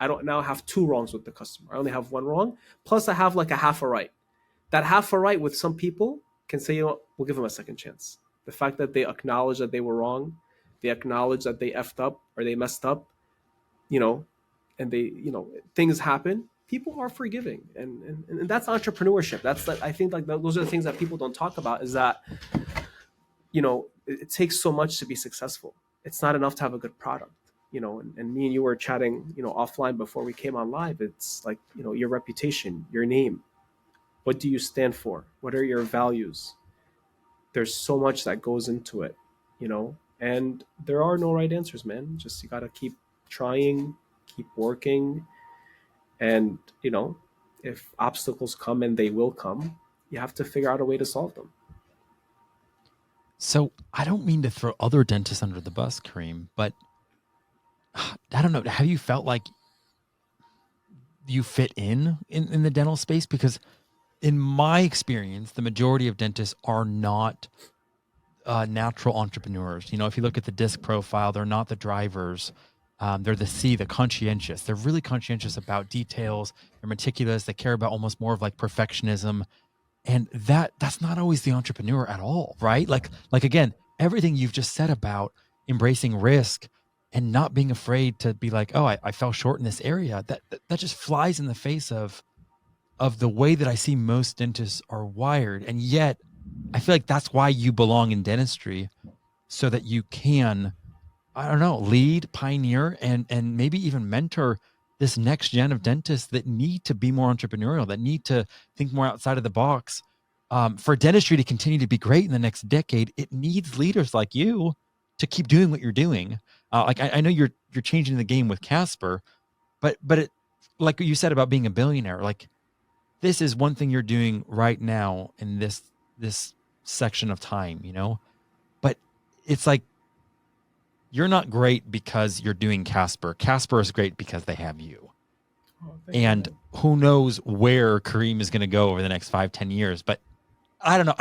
I don't now have two wrongs with the customer. I only have one wrong, plus I have like a half a right. That half a right with some people can say, you know what, we'll give them a second chance. The fact that they acknowledge that they were wrong, they acknowledge that they effed up or they messed up, you know, and they, you know, things happen. People are forgiving, and that's entrepreneurship. That's like, I think like those are the things that people don't talk about. Is that, you know, it takes so much to be successful. It's not enough to have a good product. You know, and me and you were chatting, you know, offline before we came on live. It's like, you know, your reputation, your name, what do you stand for? What are your values? There's so much that goes into it, you know, and there are no right answers, man. Just, you got to keep trying, keep working. And, you know, if obstacles come, and they will come, you have to figure out a way to solve them. So I don't mean to throw other dentists under the bus, Kareem, but I don't know. Have you felt like you fit in the dental space? Because in my experience, the majority of dentists are not natural entrepreneurs. You know, if you look at the disc profile, they're not the drivers. They're the C, the conscientious. They're really conscientious about details. They're meticulous. They care about almost more of like perfectionism, and that's not always the entrepreneur at all, right? Like again, everything you've just said about embracing risk and not being afraid to be like, oh, I fell short in this area. That just flies in the face of the way that I see most dentists are wired, and yet I feel like that's why you belong in dentistry, so that you can, I don't know, lead, pioneer, and maybe even mentor this next gen of dentists that need to be more entrepreneurial, that need to think more outside of the box. For dentistry to continue to be great in the next decade, it needs leaders like you to keep doing what you're doing. I know you're changing the game with Casper, but it, like you said about being a billionaire, like this is one thing you're doing right now in this section of time, you know. But it's like you're not great because you're doing Casper. Casper is great because they have you. Oh, thank you, And man. who knows where Kareem is going to go over the next 5, 10 years. But I don't know.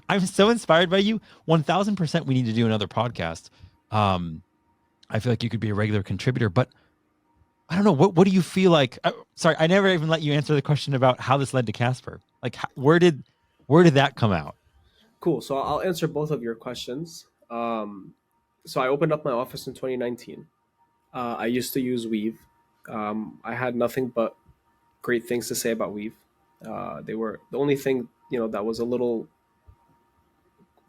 I'm so inspired by you. 1000% we need to do another podcast. Um, I feel like you could be a regular contributor, but I don't know. What do you feel like? Sorry, I never even let you answer the question about how this led to Casper. Like, where did that come out? Cool. So I'll answer both of your questions. So I opened up my office in 2019. I used to use Weave. I had nothing but great things to say about Weave. They were the only thing that was a little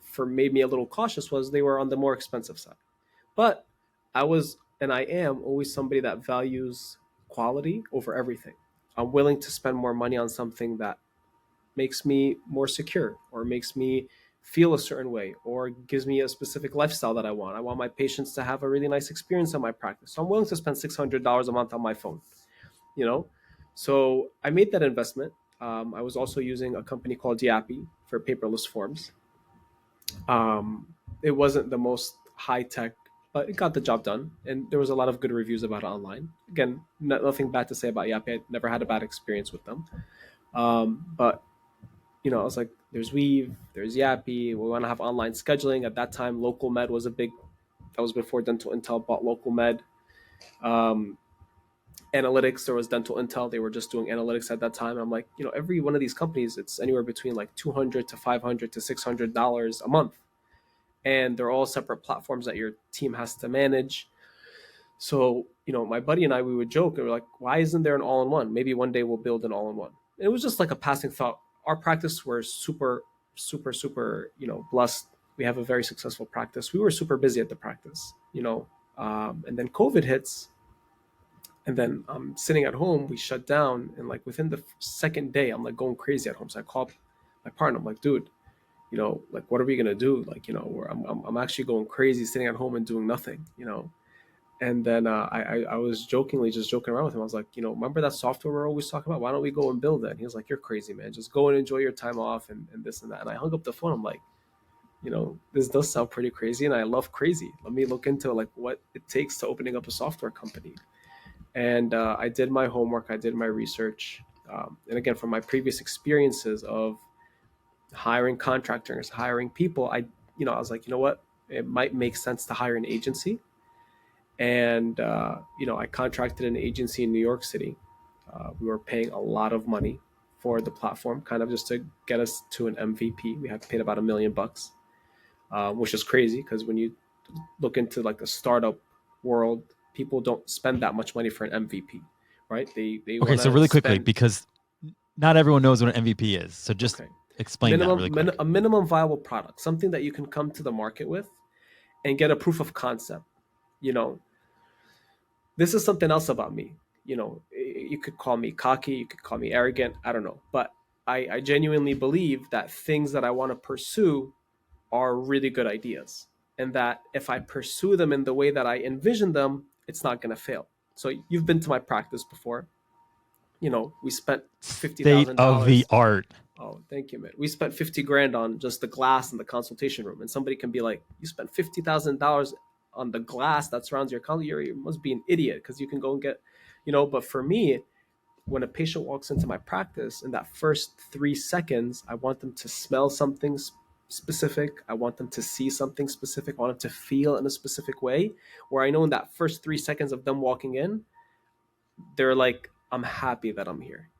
for made me a little cautious was they were on the more expensive side. But I was and I am always somebody that values quality over everything. I'm willing to spend more money on something that makes me more secure or makes me feel a certain way or gives me a specific lifestyle that I want. I want my patients to have a really nice experience in my practice. So I'm willing to spend $600 a month on my phone, you know? So I made that investment. I was also using a company called Yappy for paperless forms. It wasn't the most high tech, but it got the job done. And there was a lot of good reviews about it online. Again, nothing bad to say about Yappy. I never had a bad experience with them. But I was like, there's Weave, there's Yappy. We want to have online scheduling. At that time, Local Med was a big. That was before Dental Intel bought Local Med. Um, Analytics, there was Dental Intel. They were just doing analytics at that time. I'm like, every one of these companies, it's anywhere between like 200 to 500 to $600 a month, and they're all separate platforms that your team has to manage. So, my buddy and I, we would joke and we're like, why isn't there an all in one? Maybe one day we'll build an all in one. It was just like a passing thought. Our practice were super, super, super, blessed. We have a very successful practice. We were super busy at the practice, and then COVID hits. And then I'm sitting at home, we shut down. And like within the second day, I'm like going crazy at home. So I called my partner. I'm like, dude, like, what are we going to do? Like, I'm actually going crazy sitting at home and doing nothing. And then I was just joking around with him. I was like, remember that software we're always talking about? Why don't we go and build that? And he was like, you're crazy, man. Just go and enjoy your time off and this and that. And I hung up the phone. I'm like, this does sound pretty crazy. And I love crazy. Let me look into like what it takes to opening up a software company. And I did my homework. I did my research. And again, from my previous experiences of hiring contractors, hiring people, I was like, what? It might make sense to hire an agency. And I contracted an agency in New York City. We were paying a lot of money for the platform, kind of just to get us to an MVP. We had paid about $1 million, which is crazy because when you look into like the startup world, people don't spend that much money for an MVP, right? They Okay, want so to really quickly, spend. because not everyone knows what an MVP is. So just Okay, explain that really quick. a minimum viable product, something that you can come to the market with and get a proof of concept. You know, this is something else about me. You could call me cocky, you could call me arrogant. I don't know, but I genuinely believe that things that I want to pursue are really good ideas, and that if I pursue them in the way that I envision them, it's not going to fail. So you've been to my practice before. We spent fifty State thousand of the dollars. art. Oh, thank you, man. We spent 50 grand on just the glass in the consultation room, and somebody can be like, "You spent $50,000 on the glass that surrounds your consult. You must be an idiot because you can go and get, you know." But for me, when a patient walks into my practice, in that first 3 seconds, I want them to smell something specific. I want them to see something specific. I want them to feel in a specific way. Where I know in that first 3 seconds of them walking in, they're like, "I'm happy that I'm here."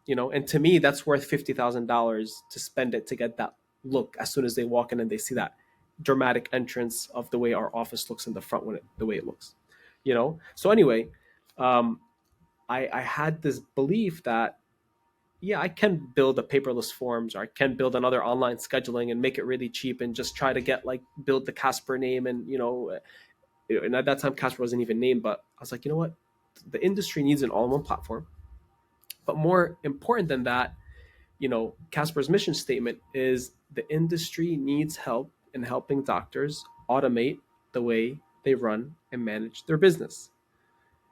And to me that's worth $50,000 to spend it to get that look as soon as they walk in and they see that dramatic entrance of the way our office looks in the front the way it looks. So anyway, um, I had this belief that, yeah, I can build a paperless forms, or I can build another online scheduling and make it really cheap and just try to get like build the Casper name. And at that time Casper wasn't even named, but I was like, you know what, the industry needs an all-in-one platform. But more important than that, Casper's mission statement is the industry needs help in helping doctors automate the way they run and manage their business.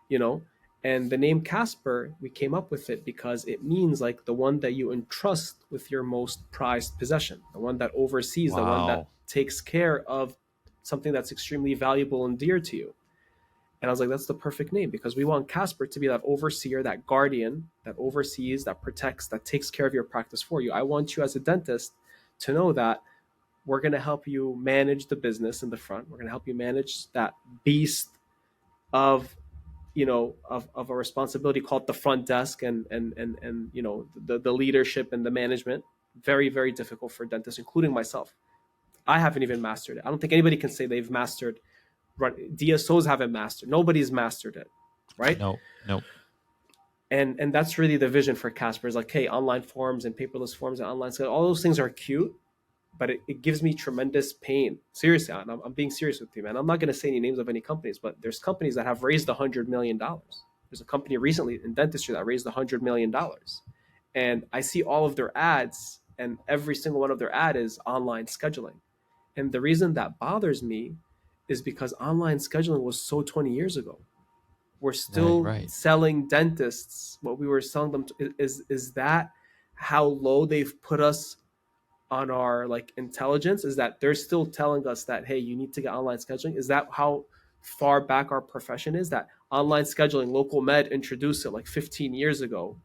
You know, and the name Casper, we came up with it because it means like the one that you entrust with your most prized possession, the one that oversees, the one that Wow. takes care of something that's extremely valuable and dear to you. And I was like, that's the perfect name because we want Casper to be that overseer, that guardian that oversees, that protects, that takes care of your practice for you. I want you as a dentist to know that we're going to help you manage the business in the front. We're going to help you manage that beast of of a responsibility called the front desk, and the leadership and the management. Very, very difficult for dentists, including myself. I haven't even mastered it. I don't think anybody can say they've mastered DSOs. Haven't mastered. Nobody's mastered it, right? No, no. And that's really the vision for Casper, is like, hey, online forms and paperless forms and online, so all those things are cute, but it gives me tremendous pain. Seriously, I'm being serious with you, man. I'm not going to say any names of any companies, but there's companies that have raised $100 million. There's a company recently in dentistry that raised $100 million, and I see all of their ads, and every single one of their ad is online scheduling. And the reason that bothers me is because online scheduling was so 20 years ago. We're Right, still right. selling dentists what we were selling them to. Is that how low they've put us on our like intelligence? Is that they're still telling us that, hey, you need to get online scheduling? Is that how far back our profession is? That online scheduling, local med introduced it like 15 years ago,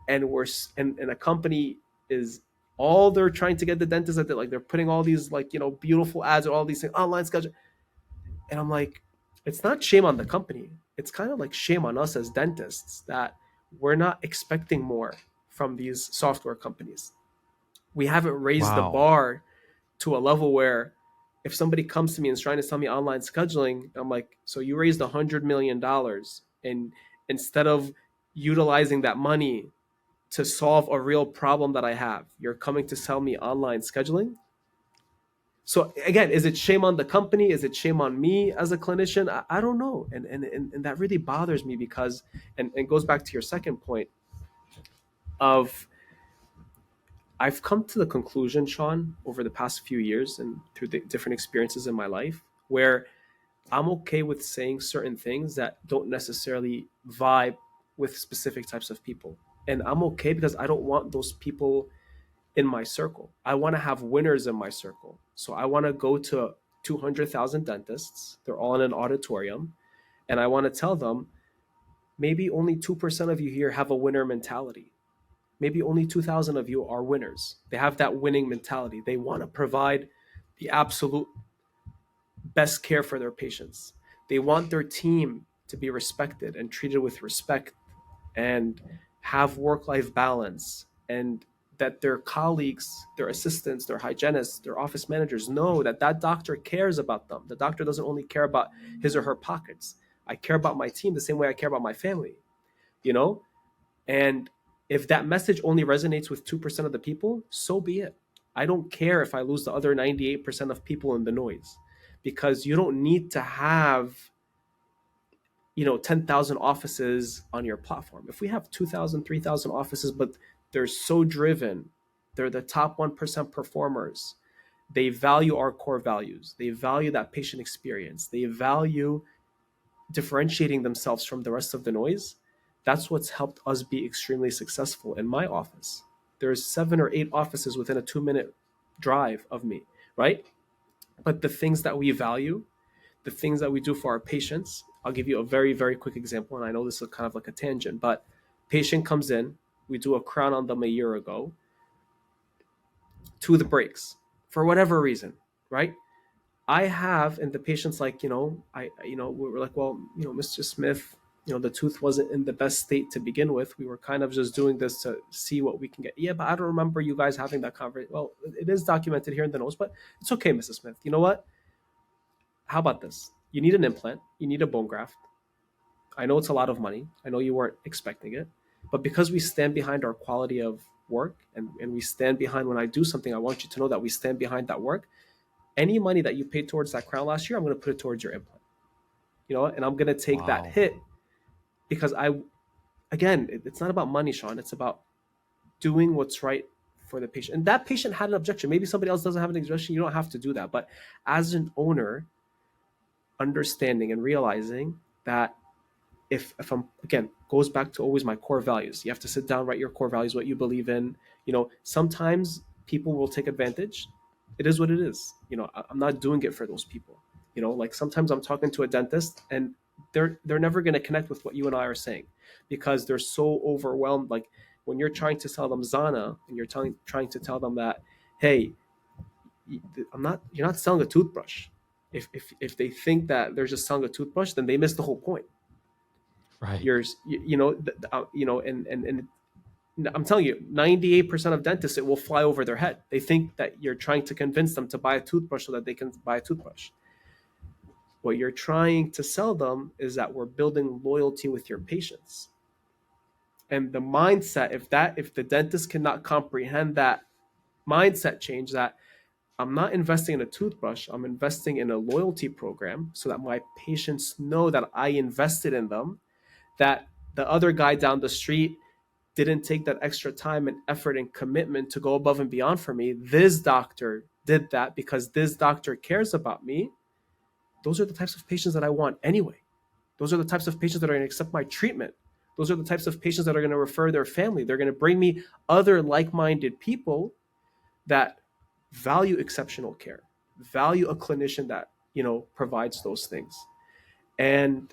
and and a company is all they're trying to get the dentists at, like they're putting all these like beautiful ads or all these things online schedule. And I'm like, it's not shame on the company. It's kind of like shame on us as dentists that we're not expecting more from these software companies. We haven't raised the Wow. bar to a level where if somebody comes to me and is trying to sell me online scheduling, I'm like, so you raised $100 million, and instead of utilizing that money to solve a real problem that I have, you're coming to sell me online scheduling? So again, is it shame on the company? Is it shame on me as a clinician? I don't know. And that really bothers me because, and goes back to your second point of, I've come to the conclusion, Sean, over the past few years and through the different experiences in my life, where I'm okay with saying certain things that don't necessarily vibe with specific types of people. And I'm okay because I don't want those people in my circle. I want to have winners in my circle. So I want to go to 200,000 dentists. They're all in an auditorium. And I want to tell them, maybe only 2% of you here have a winner mentality. Maybe only 2,000 of you are winners. They have that winning mentality. They want to provide the absolute best care for their patients. They want their team to be respected and treated with respect and have work life balance, and that their colleagues, their assistants, their hygienists, their office managers know that that doctor cares about them. The doctor doesn't only care about his or her pockets. I care about my team the same way I care about my family, you know? And if that message only resonates with 2% of the people, so be it. I don't care if I lose the other 98% of people in the noise, because you don't need to have 10,000 offices on your platform. If we have 2,000, 3,000 offices, but they're so driven, they're the top 1% performers, they value our core values, they value that patient experience, they value differentiating themselves from the rest of the noise. That's what's helped us be extremely successful in my office. There's 7 or 8 offices within a 2-minute drive of me, right? But the things that we value, the things that we do for our patients, I'll give you a very, very quick example. And I know this is kind of like a tangent, but patient comes in, we do a crown on them a year ago, to the breaks for whatever reason, right? I have, and the patient's like, we're like, well, Mr. Smith, the tooth wasn't in the best state to begin with. We were kind of just doing this to see what we can get. Yeah, but I don't remember you guys having that conversation. Well, it is documented here in the notes, but it's okay, Mrs. Smith. You know what? How about this? You need an implant. You need a bone graft. I know it's a lot of money. I know you weren't expecting it. But because we stand behind our quality of work, and we stand behind when I do something, I want you to know that we stand behind that work. Any money that you paid towards that crown last year, I'm going to put it towards your implant. And I'm going to take that Wow. hit because again, it's not about money, Sean. It's about doing what's right for the patient. And that patient had an objection. Maybe somebody else doesn't have an objection. You don't have to do that. But as an owner, understanding and realizing that if I'm, again, goes back to always my core values. You have to sit down, write your core values, what you believe in. Sometimes people will take advantage. It is what it is. I'm not doing it for those people. Like sometimes I'm talking to a dentist and they're never going to connect with what you and I are saying because they're so overwhelmed. Like when you're trying to sell them Zana and you're trying to tell them that, hey, you're not selling a toothbrush. If they think that they're just selling a toothbrush, then they miss the whole point. Right. And I'm telling you, 98% of dentists, it will fly over their head. They think that you're trying to convince them to buy a toothbrush so that they can buy a toothbrush. What you're trying to sell them is that we're building loyalty with your patients. And the mindset, if the dentist cannot comprehend that mindset change, that I'm not investing in a toothbrush, I'm investing in a loyalty program so that my patients know that I invested in them, that the other guy down the street didn't take that extra time and effort and commitment to go above and beyond for me. This doctor did that because this doctor cares about me. Those are the types of patients that I want anyway. Those are the types of patients that are going to accept my treatment. Those are the types of patients that are going to refer their family. They're going to bring me other like-minded people that value exceptional care, value a clinician that, provides those things. And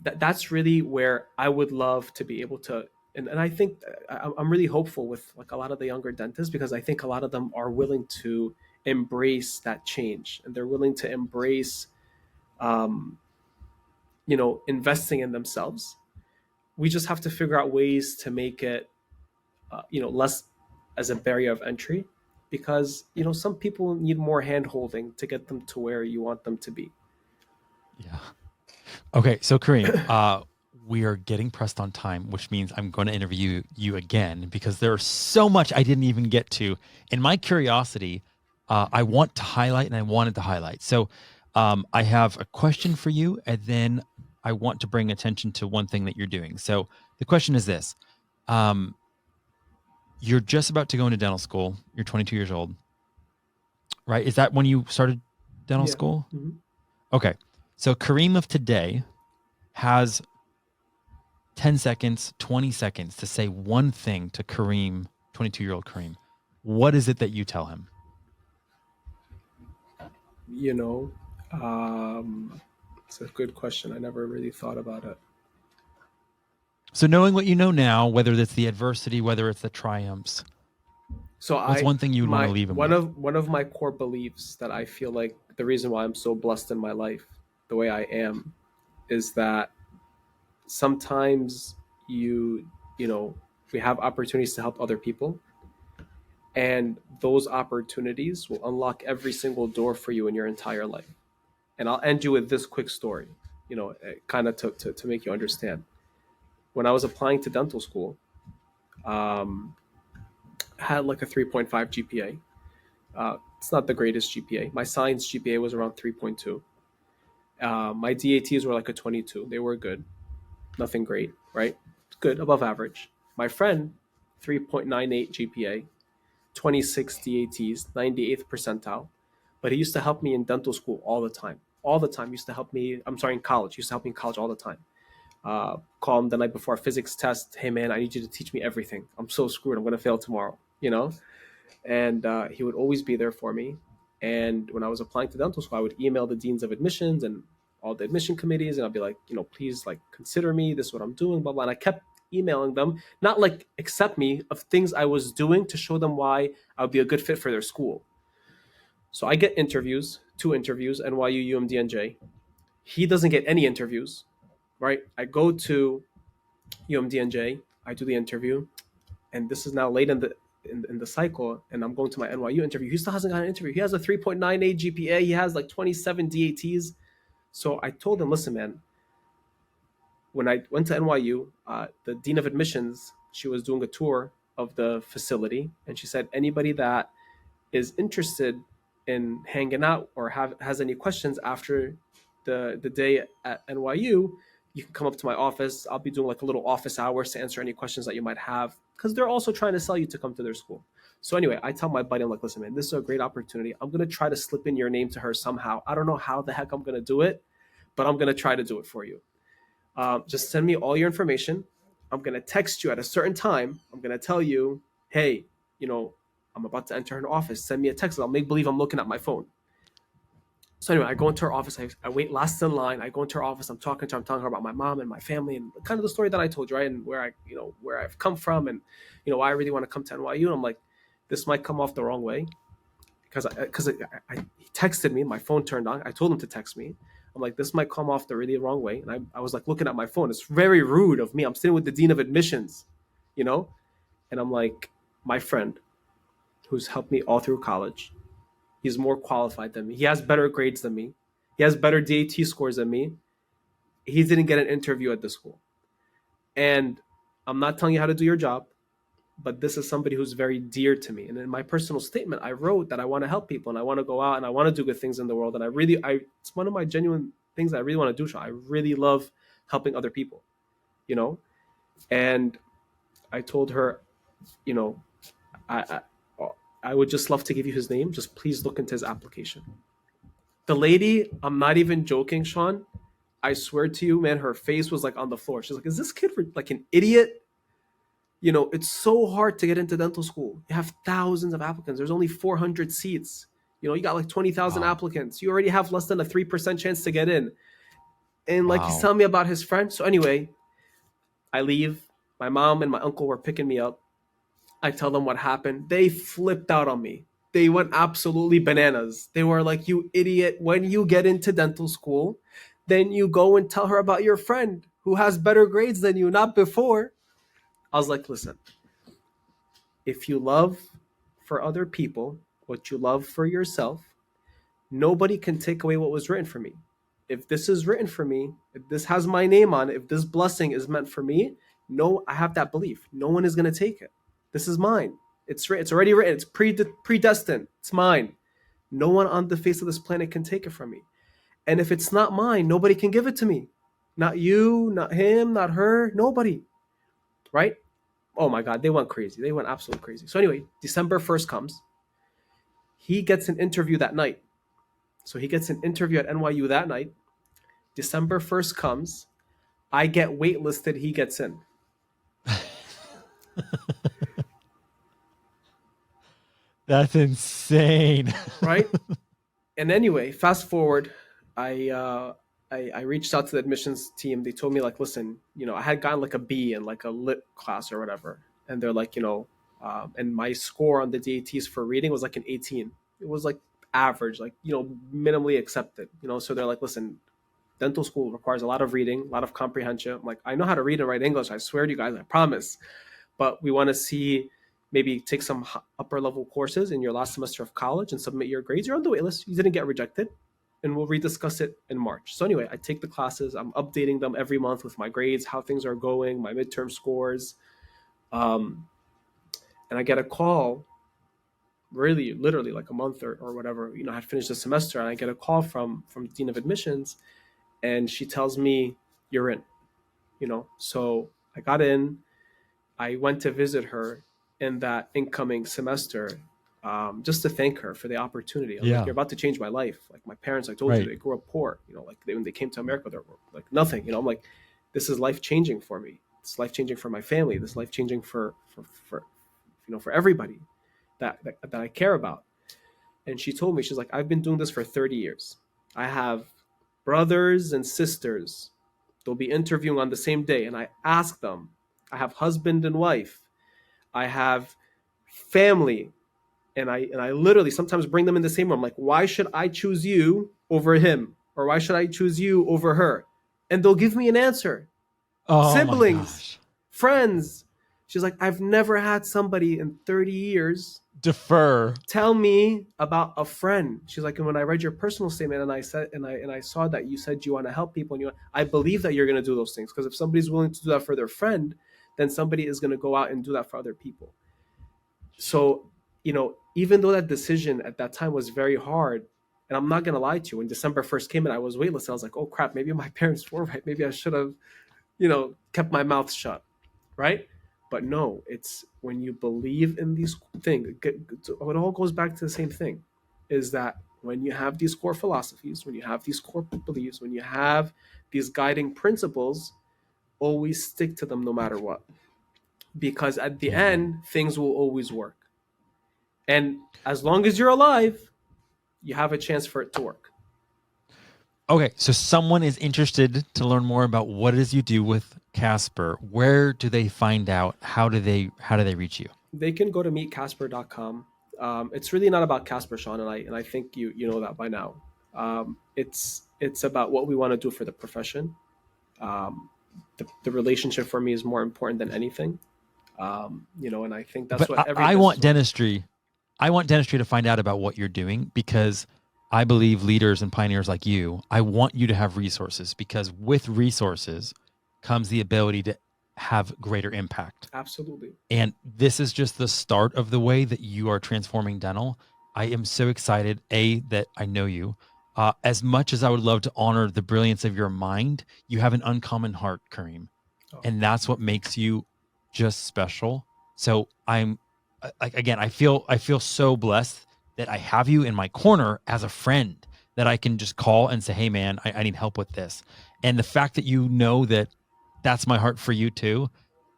that's really where I would love to be able to, and I think I'm really hopeful with like a lot of the younger dentists because I think a lot of them are willing to embrace that change and they're willing to embrace um, investing in themselves. We just have to figure out ways to make it less as a barrier of entry because some people need more hand holding to get them to where you want them to be. Yeah. Okay, so Kareem, we are getting pressed on time, which means I'm going to interview you again because there's so much I didn't even get to. In my curiosity, I want to highlight and I wanted to highlight. So I have a question for you, and then I want to bring attention to one thing that you're doing. So the question is this. You're just about to go into dental school. You're 22 years old, right? Is that when you started dental Yeah. school? Mm-hmm. Okay. So Kareem of today has 10 seconds, 20 seconds to say one thing to Kareem, 22-year-old Kareem. What is it that you tell him? You know, it's a good question. I never really thought about it. So knowing what you know now, whether it's the adversity, whether it's the triumphs, So what's I one thing you would want to my leave him with? one of my core beliefs that I feel like the reason why I'm so blessed in my life, the way I am, is that sometimes you know we have opportunities to help other people, and those opportunities will unlock every single door for you in your entire life. And I'll end you with this quick story, kind of to make you understand. When I was applying to dental school, um, I had like a 3.5 GPA. It's not the greatest GPA. My science GPA was around 3.2. My DATs were like a 22. They were good. Nothing great, right? Good, above average. My friend, 3.98 GPA, 26 DATs, 98th percentile. But he used to help me in dental school all the time. All the time. He used to help me, I'm sorry, in college. He used to help me in college all the time. call him the night before a physics test. Hey man, I need you to teach me everything. I'm so screwed. I'm gonna fail tomorrow. And he would always be there for me. And when I was applying to dental school, I would email the deans of admissions and all the admission committees, and I'd be like, please like consider me. This is what I'm doing, blah blah. And I kept emailing them, not like accept me, of things I was doing to show them why I would be a good fit for their school. So I get interviews, 2 interviews, NYU, UMDNJ. He doesn't get any interviews, right? I go to UMDNJ, I do the interview, and this is now late in the cycle, and I'm going to my NYU interview. He still hasn't got an interview. He has a 3.98 GPA. He has like 27 DATs. So I told him, listen, man, when I went to NYU, the dean of admissions, she was doing a tour of the facility, and she said anybody that is interested in hanging out or has any questions after the day at NYU, you can come up to my office. I'll be doing like a little office hours to answer any questions that you might have, because they're also trying to sell you to come to their school. So anyway, I tell my buddy, I'm like, listen, man, this is a great opportunity. I'm gonna try to slip in your name to her somehow. I don't know how the heck I'm gonna do it, but I'm gonna try to do it for you. Just send me all your information. I'm gonna text you at a certain time. I'm gonna tell you, hey, I'm about to enter her office. Send me a text. I'll make believe I'm looking at my phone. So anyway, I go into her office. I wait last in line. I go into her office. I'm talking to her. I'm telling her about my mom and my family and kind of the story that I told you, right? And where I've come from, and why I really want to come to NYU. And I'm like, this might come off the wrong way, because he texted me. My phone turned on. I told him to text me. I'm like, this might come off the really wrong way. And I was like looking at my phone. It's very rude of me. I'm sitting with the dean of admissions, and I'm like, my friend, who's helped me all through college. He's more qualified than me. He has better grades than me. He has better DAT scores than me. He didn't get an interview at the school. And I'm not telling you how to do your job, but this is somebody who's very dear to me. And in my personal statement, I wrote that I want to help people and I want to go out and I want to do good things in the world. And it's one of my genuine things I really want to do. So I really love helping other people, And I told her, I, I would just love to give you his name. Just please look into his application. The lady, I'm not even joking, Sean. I swear to you, man, her face was like on the floor. She's like, is this kid like an idiot? It's so hard to get into dental school. You have thousands of applicants. There's only 400 seats. You got like 20,000 Wow. applicants. You already have less than a 3% chance to get in. And like he's Wow. telling me about his friend. So anyway, I leave. My mom and my uncle were picking me up. I tell them what happened. They flipped out on me. They went absolutely bananas. They were like, you idiot. When you get into dental school, then you go and tell her about your friend who has better grades than you, not before. I was like, listen, if you love for other people what you love for yourself, nobody can take away what was written for me. If this is written for me, if this has my name on it, if this blessing is meant for me, no, I have that belief. No one is going to take it. This is mine. It's already written. It's predestined. It's mine. No one on the face of this planet can take it from me. And if it's not mine, nobody can give it to me. Not you, not him, not her, nobody. Right? Oh my God, they went crazy. They went absolutely crazy. So anyway, December 1st comes. He gets an interview that night. So he gets an interview at NYU that night. December 1st comes. I get waitlisted. He gets in. That's insane. Right? And anyway, fast forward, I reached out to the admissions team. They told me like, listen, I had gotten like a B in like a lit class or whatever, and they're like, and my score on the DATs for reading was like an 18. It was like average, like minimally accepted. So they're like, listen, dental school requires a lot of reading, a lot of comprehension. I'm like, I know how to read and write English. I swear to you guys, I promise. But we want to see, maybe take some upper level courses in your last semester of college and submit your grades. You're on the wait list. You didn't get rejected. And we'll rediscuss it in March. So anyway, I take the classes. I'm updating them every month with my grades, how things are going, my midterm scores. And I get a call, really, literally like a month or whatever, I had finished the semester, and I get a call from the Dean of Admissions, and she tells me, you're in, So I got in. I went to visit her in that incoming semester, just to thank her for the opportunity. I'm like, Yeah. you're about to change my life. Like my parents, I told you, Right. they grew up poor. Like when they came to America, they were like nothing. I'm like, this is life changing for me. It's life changing for my family. This is life changing for for everybody that I care about. And she told me, she's like, I've been doing this for 30 years. I have brothers and sisters. They'll be interviewing on the same day, and I ask them. I have husband and wife. I have family, and I literally sometimes bring them in the same room. Like, why should I choose you over him, or why should I choose you over her? And they'll give me an answer. Oh my Siblings, gosh. friends. She's like, I've never had somebody in 30 years Defer. tell me about a friend. She's like, and when I read your personal statement and I said, and I saw that you said you want to help people, and I believe that you're going to do those things, because if somebody's willing to do that for their friend, then somebody is going to go out and do that for other people. So, even though that decision at that time was very hard, and I'm not going to lie to you, when December 1st came and I was waitlisted, I was like, oh crap, maybe my parents were right. Maybe I should have, kept my mouth shut. Right. But no, it's when you believe in these things, it all goes back to the same thing, is that when you have these core philosophies, when you have these core beliefs, when you have these guiding principles, always stick to them no matter what. Because at the end, things will always work. And as long as you're alive, you have a chance for it to work. Okay, so someone is interested to learn more about what it is you do with Casper. Where do they find out? How do they reach you? They can go to meetcasper.com. It's really not about Casper, Sean, and I think you know that by now. It's about what we want to do for the profession. The relationship for me is more important than anything. And I think that's what I want dentistry. I want dentistry to find out about what you're doing, because I believe leaders and pioneers like you, I want you to have resources, because with resources comes the ability to have greater impact. Absolutely. And this is just the start of the way that you are transforming dental. I am so excited, that I know you. As much as I would love to honor the brilliance of your mind, you have an uncommon heart, Kareem. Oh. And that's what makes you just special. So I'm again, I feel so blessed that I have you in my corner as a friend, that I can just call and say, hey man, I need help with this. And the fact that you know that that's my heart for you too,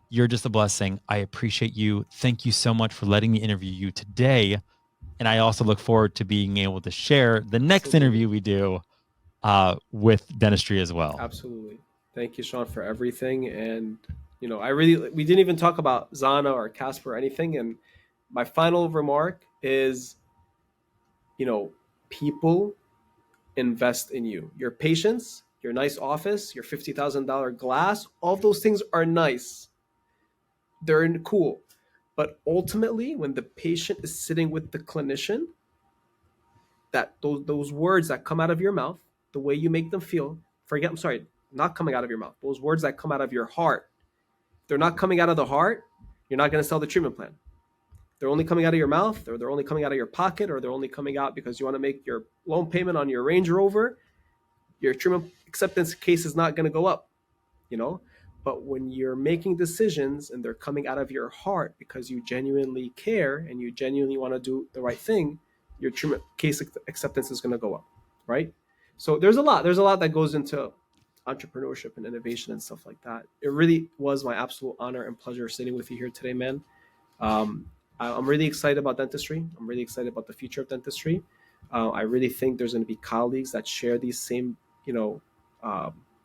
you're just a blessing. I appreciate you. Thank you so much for letting me interview you today. And I also look forward to being able to share the next interview we do with dentistry as well. Absolutely. Thank you, Sean, for everything. And, we didn't even talk about Zana or Casper or anything. And my final remark is, people invest in you. Your patience, your nice office, your $50,000 glass, all those things are nice. They're cool. But ultimately, when the patient is sitting with the clinician, that those words that come out of your mouth, the way you make them feel, not coming out of your mouth, those words that come out of your heart, they're not coming out of the heart, you're not going to sell the treatment plan. They're only coming out of your mouth, or they're only coming out of your pocket, or they're only coming out because you want to make your loan payment on your Range Rover, your treatment acceptance case is not going to go up, But when you're making decisions and they're coming out of your heart because you genuinely care and you genuinely want to do the right thing, your treatment case acceptance is going to go up, right? So there's a lot that goes into entrepreneurship and innovation and stuff like that. It really was my absolute honor and pleasure sitting with you here today, man. I'm really excited about dentistry. I'm really excited about the future of dentistry. I really think there's going to be colleagues that share these same,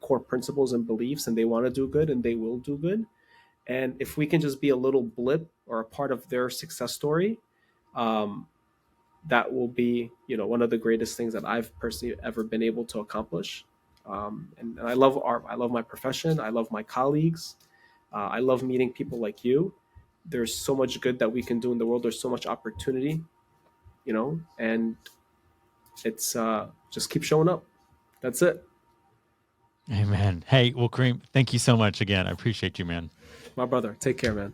core principles and beliefs, and they want to do good and they will do good. And if we can just be a little blip or a part of their success story, that will be, one of the greatest things that I've personally ever been able to accomplish. And I love my profession. I love my colleagues. I love meeting people like you. There's so much good that we can do in the world. There's so much opportunity, and it's just keep showing up. That's it. Amen. Hey, well, Kareem, thank you so much again. I appreciate you, man. My brother. Take care, man.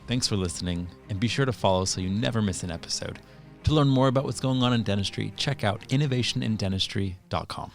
Thanks for listening, and be sure to follow so you never miss an episode. To learn more about what's going on in dentistry, check out innovationindentistry.com.